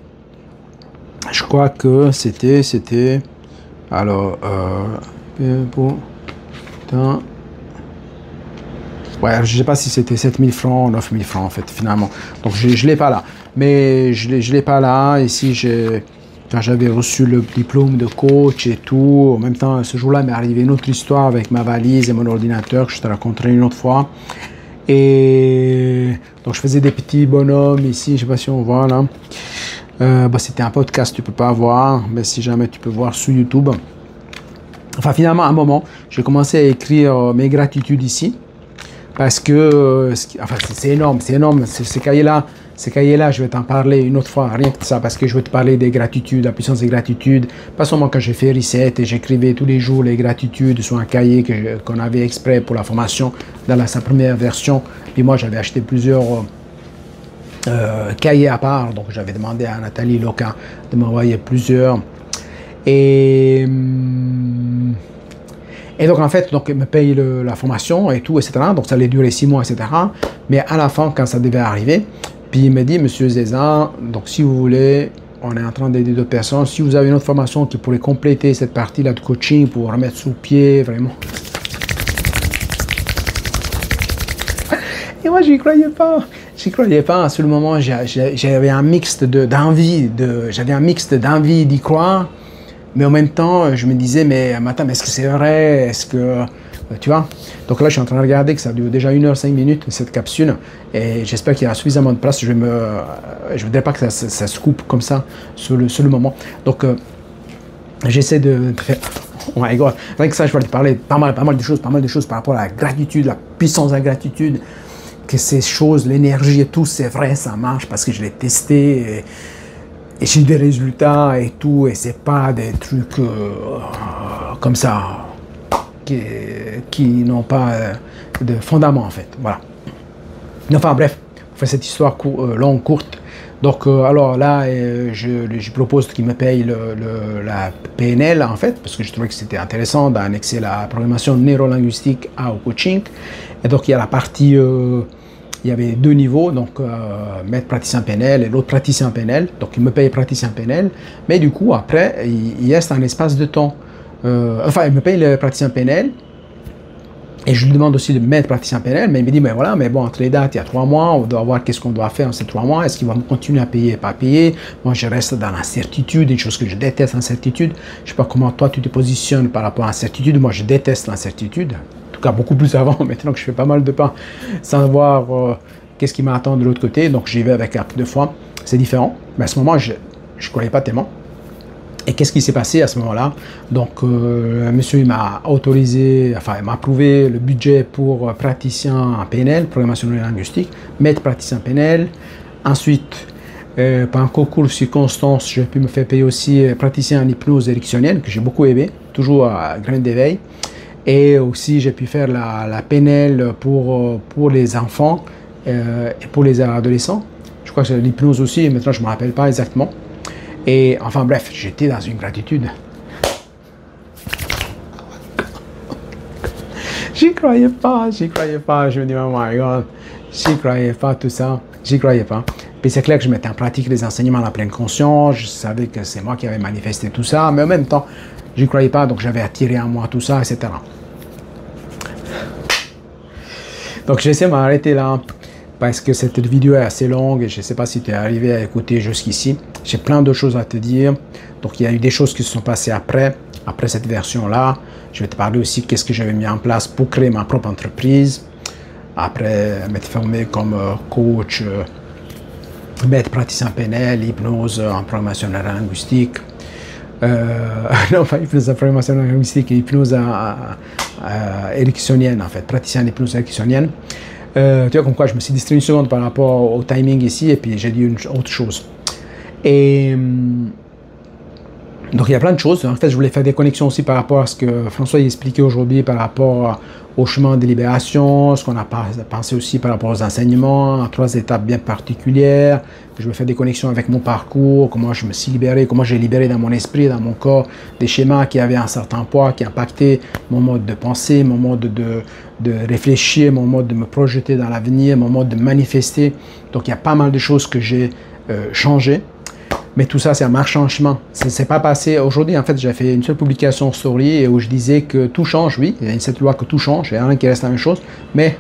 Je crois que c'était, alors, Ouais, je sais pas si c'était 7000 francs ou 9000 francs en fait, finalement. Donc je l'ai pas là. Mais je l'ai pas là. Ici, quand j'avais reçu le diplôme de coach et tout, en même temps, ce jour-là m'est arrivé une autre histoire avec ma valise et mon ordinateur que je te raconterai une autre fois. Et donc je faisais des petits bonhommes ici, je sais pas si on voit là. C'était un podcast, tu peux pas voir, mais si jamais tu peux voir sur YouTube. Enfin, finalement, à un moment, j'ai commencé à écrire mes gratitudes ici. Parce que, enfin, c'est énorme, ces cahiers-là, je vais t'en parler une autre fois, rien que ça, parce que je vais te parler des gratitudes, la puissance des gratitudes. Pas seulement quand j'ai fait Reset et j'écrivais tous les jours les gratitudes sur un cahier qu'on avait exprès pour la formation dans sa première version. Puis moi, j'avais acheté plusieurs cahiers à part, donc j'avais demandé à Nathalie Loca de m'envoyer plusieurs. Et donc, en fait, donc, il me paye la formation et tout, etc. Donc, ça allait durer 6 mois, etc. Mais à la fin, quand ça devait arriver, puis il me dit, Monsieur Zézan, donc si vous voulez, on est en train d'aider d'autres personnes. Si vous avez une autre formation qui pourrait compléter cette partie-là de coaching pour remettre sous pied, vraiment. Et moi, j'y croyais pas. J'y croyais pas. À ce moment, j'avais un mixte d'envie d'y croire. Mais en même temps, je me disais, mais attends, mais est-ce que c'est vrai? Est-ce que... Tu vois? Donc là, je suis en train de regarder que ça dure déjà 1 h 5 minutes, cette capsule. Et j'espère qu'il y a suffisamment de place. Je ne voudrais pas que ça se coupe comme ça sur le moment. Donc, j'essaie de faire... Oh my God. Rien que ça, je vais te parler pas mal de choses par rapport à la gratitude, la puissance de la gratitude. Que ces choses, l'énergie et tout, c'est vrai, ça marche parce que je l'ai testé. Et j'ai des résultats et tout, et c'est pas des trucs comme ça qui n'ont pas de fondament en fait. Voilà. Enfin bref, on fait cette histoire longue, courte. Donc alors là, je propose qu'il me paye la PNL en fait, parce que je trouvais que c'était intéressant d'annexer la programmation neurolinguistique au coaching. Et donc il y a la partie... il y avait 2 niveaux, donc maître praticien PNL et l'autre praticien PNL. Donc il me paye praticien PNL, mais du coup après il reste un espace de temps. Enfin il me paye le praticien PNL et je lui demande aussi de maître praticien PNL, mais il me dit mais voilà, mais bon entre les dates il y a 3 mois, on doit voir qu'est-ce qu'on doit faire en ces 3 mois. Est-ce qu'il va me continuer à payer, pas payer? Moi je reste dans l'incertitude, une chose que je déteste, l'incertitude. Je sais pas comment toi tu te positionnes par rapport à l'incertitude. Moi je déteste l'incertitude. En tout cas beaucoup plus avant, maintenant que je fais pas mal de pas sans savoir qu'est-ce qui m'attend de l'autre côté, donc j'y vais avec un peu de foi, c'est différent, mais à ce moment je ne croyais pas tellement. Et qu'est-ce qui s'est passé à ce moment-là? Donc monsieur il m'a autorisé, enfin il m'a approuvé le budget pour praticien en PNL, programmation neurolinguistique, maître praticien PNL, ensuite par un concours de circonstances, j'ai pu me faire payer aussi praticien en hypnose érectionnelle, que j'ai beaucoup aimé, toujours à grain d'éveil. Et aussi, j'ai pu faire la PNL pour les enfants et pour les adolescents. Je crois que c'est l'hypnose aussi, maintenant je ne me rappelle pas exactement. Et enfin bref, j'étais dans une gratitude. J'y croyais pas. Je me dis, oh my God, j'y croyais pas, tout ça. J'y croyais pas. Puis c'est clair que je mettais en pratique les enseignements en pleine conscience. Je savais que c'est moi qui avais manifesté tout ça, mais en même temps, je n'y croyais pas, donc j'avais attiré en moi tout ça, etc. Donc j'essaie de m'arrêter là, parce que cette vidéo est assez longue et je ne sais pas si tu es arrivé à écouter jusqu'ici. J'ai plein de choses à te dire. Donc il y a eu des choses qui se sont passées après cette version-là. Je vais te parler aussi de qu'est-ce que j'avais mis en place pour créer ma propre entreprise. Après m'être formé comme coach, maître praticien PNL, hypnose en programmation neurolinguistique. Non, pas hypnose en programmation linguistique et hypnose érectionnelle, en fait, praticien d'hypnose érectionnelle. Tu vois, comme quoi je me suis distrait une seconde par rapport au timing ici, et puis j'ai dit une autre chose. Et donc il y a plein de choses. En fait, je voulais faire des connexions aussi par rapport à ce que François a expliqué aujourd'hui par rapport au chemin de libération, ce qu'on a pensé aussi par rapport aux enseignements, en 3 étapes bien particulières. Je vais faire des connexions avec mon parcours, comment je me suis libéré, comment j'ai libéré dans mon esprit, dans mon corps, des schémas qui avaient un certain poids, qui impactaient mon mode de pensée, mon mode de réfléchir, mon mode de me projeter dans l'avenir, mon mode de manifester. Donc il y a pas mal de choses que j'ai changées. Mais tout ça, c'est un marche en chemin. C'est pas passé. Aujourd'hui, en fait, j'ai fait une seule publication story où je disais que tout change, oui. Il y a cette loi que tout change, il y a rien qui reste la même chose. Mais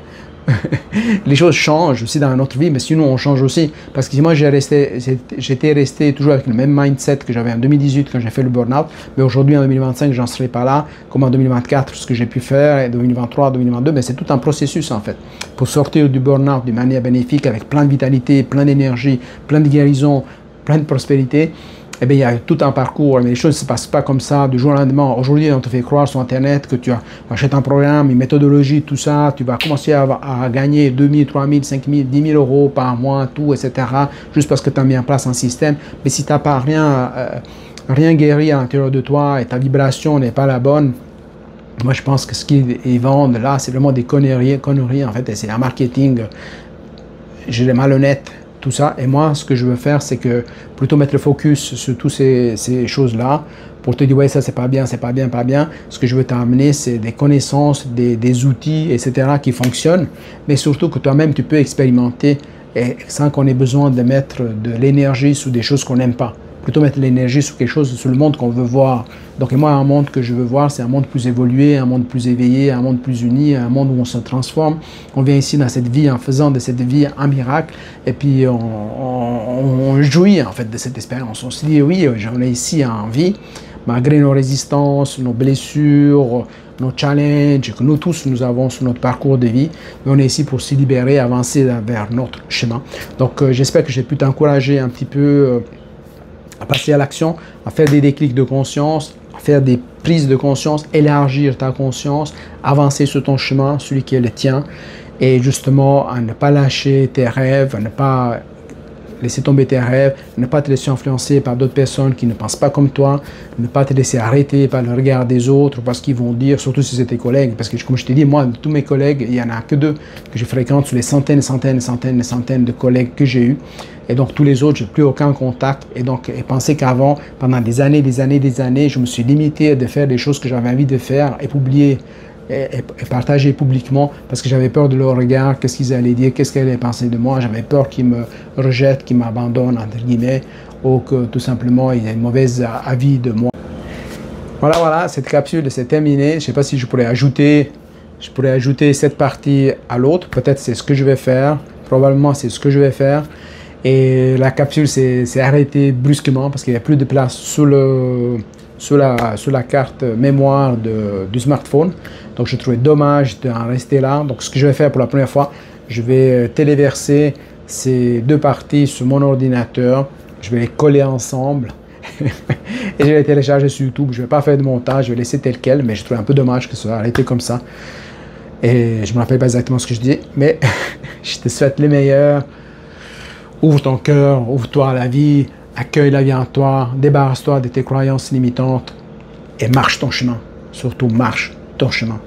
les choses changent aussi dans notre vie, mais sinon on change aussi. Parce que moi j'étais resté toujours avec le même mindset que j'avais en 2018 quand j'ai fait le burn-out, mais aujourd'hui en 2025 j'en serai pas là, comme en 2024 ce que j'ai pu faire, et 2023, 2022, mais c'est tout un processus en fait. Pour sortir du burn-out d'une manière bénéfique, avec plein de vitalité, plein d'énergie, plein de guérison, plein de prospérité, eh bien, il y a tout un parcours, mais les choses ne se passent pas comme ça du jour au lendemain. Aujourd'hui, on te fait croire sur Internet que tu achètes un programme, une méthodologie, tout ça, tu vas commencer à gagner 2 000, 3 000, 5 000, 10 000 euros par mois, tout, etc., juste parce que tu as mis en place un système. Mais si tu n'as pas rien guéri à l'intérieur de toi et ta vibration n'est pas la bonne, moi, je pense que ce qu'ils vendent là, c'est vraiment des conneries en fait, et c'est un marketing, je l'ai malhonnête, tout ça. Et moi, ce que je veux faire, c'est que plutôt mettre le focus sur toutes ces choses-là, pour te dire, ouais, ça, c'est pas bien, c'est pas bien, pas bien. Ce que je veux t'amener, c'est des connaissances, des outils, etc., qui fonctionnent, mais surtout que toi-même, tu peux expérimenter et sans qu'on ait besoin de mettre de l'énergie sur des choses qu'on n'aime pas. Plutôt mettre l'énergie sur quelque chose, sur le monde qu'on veut voir. Donc, moi, un monde que je veux voir, c'est un monde plus évolué, un monde plus éveillé, un monde plus uni, un monde où on se transforme. On vient ici dans cette vie en faisant de cette vie un miracle, et puis on jouit en fait de cette expérience. On se dit, oui, j'en ai ici en vie, malgré nos résistances, nos blessures, nos challenges que nous tous nous avons sur notre parcours de vie, mais on est ici pour se libérer, avancer vers notre chemin. Donc, j'espère que j'ai pu t'encourager un petit peu à passer à l'action, à faire des déclics de conscience, à faire des prises de conscience, élargir ta conscience, avancer sur ton chemin, celui qui est le tien, et justement à ne pas lâcher tes rêves, à ne pas laisser tomber tes rêves, ne pas te laisser influencer par d'autres personnes qui ne pensent pas comme toi, ne pas te laisser arrêter par le regard des autres, parce qu'ils vont dire, surtout si c'est tes collègues, parce que comme je t'ai dit, moi, de tous mes collègues, il n'y en a que 2 que je fréquente sur les centaines de collègues que j'ai eus. Et donc tous les autres, je n'ai plus aucun contact. Et donc, penser qu'avant, pendant des années, je me suis limité de faire des choses que j'avais envie de faire et publier et partager publiquement parce que j'avais peur de leur regard, qu'est-ce qu'ils allaient dire, qu'est-ce qu'ils allaient penser de moi. J'avais peur qu'ils me rejettent, qu'ils m'abandonnent, entre guillemets, ou que tout simplement il y ait une mauvaise avis de moi. Voilà, cette capsule c'est terminé. Je ne sais pas si je pourrais ajouter cette partie à l'autre. Peut-être c'est ce que je vais faire. Probablement c'est ce que je vais faire. Et la capsule s'est arrêtée brusquement parce qu'il n'y a plus de place sous la carte mémoire du smartphone. Donc je trouvais dommage d'en rester là. Donc ce que je vais faire pour la première fois, je vais téléverser ces 2 parties sur mon ordinateur. Je vais les coller ensemble et je vais les télécharger sur YouTube. Je ne vais pas faire de montage, je vais laisser tel quel, mais je trouve un peu dommage que ça soit arrêté comme ça. Et je ne me rappelle pas exactement ce que je dis, mais je te souhaite le meilleur. Ouvre ton cœur, ouvre-toi à la vie, accueille la vie en toi, débarrasse-toi de tes croyances limitantes et marche ton chemin. Surtout, marche ton chemin.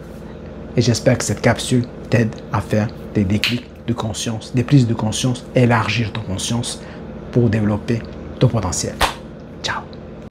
Et j'espère que cette capsule t'aide à faire des déclics de conscience, des prises de conscience, élargir ton conscience pour développer ton potentiel.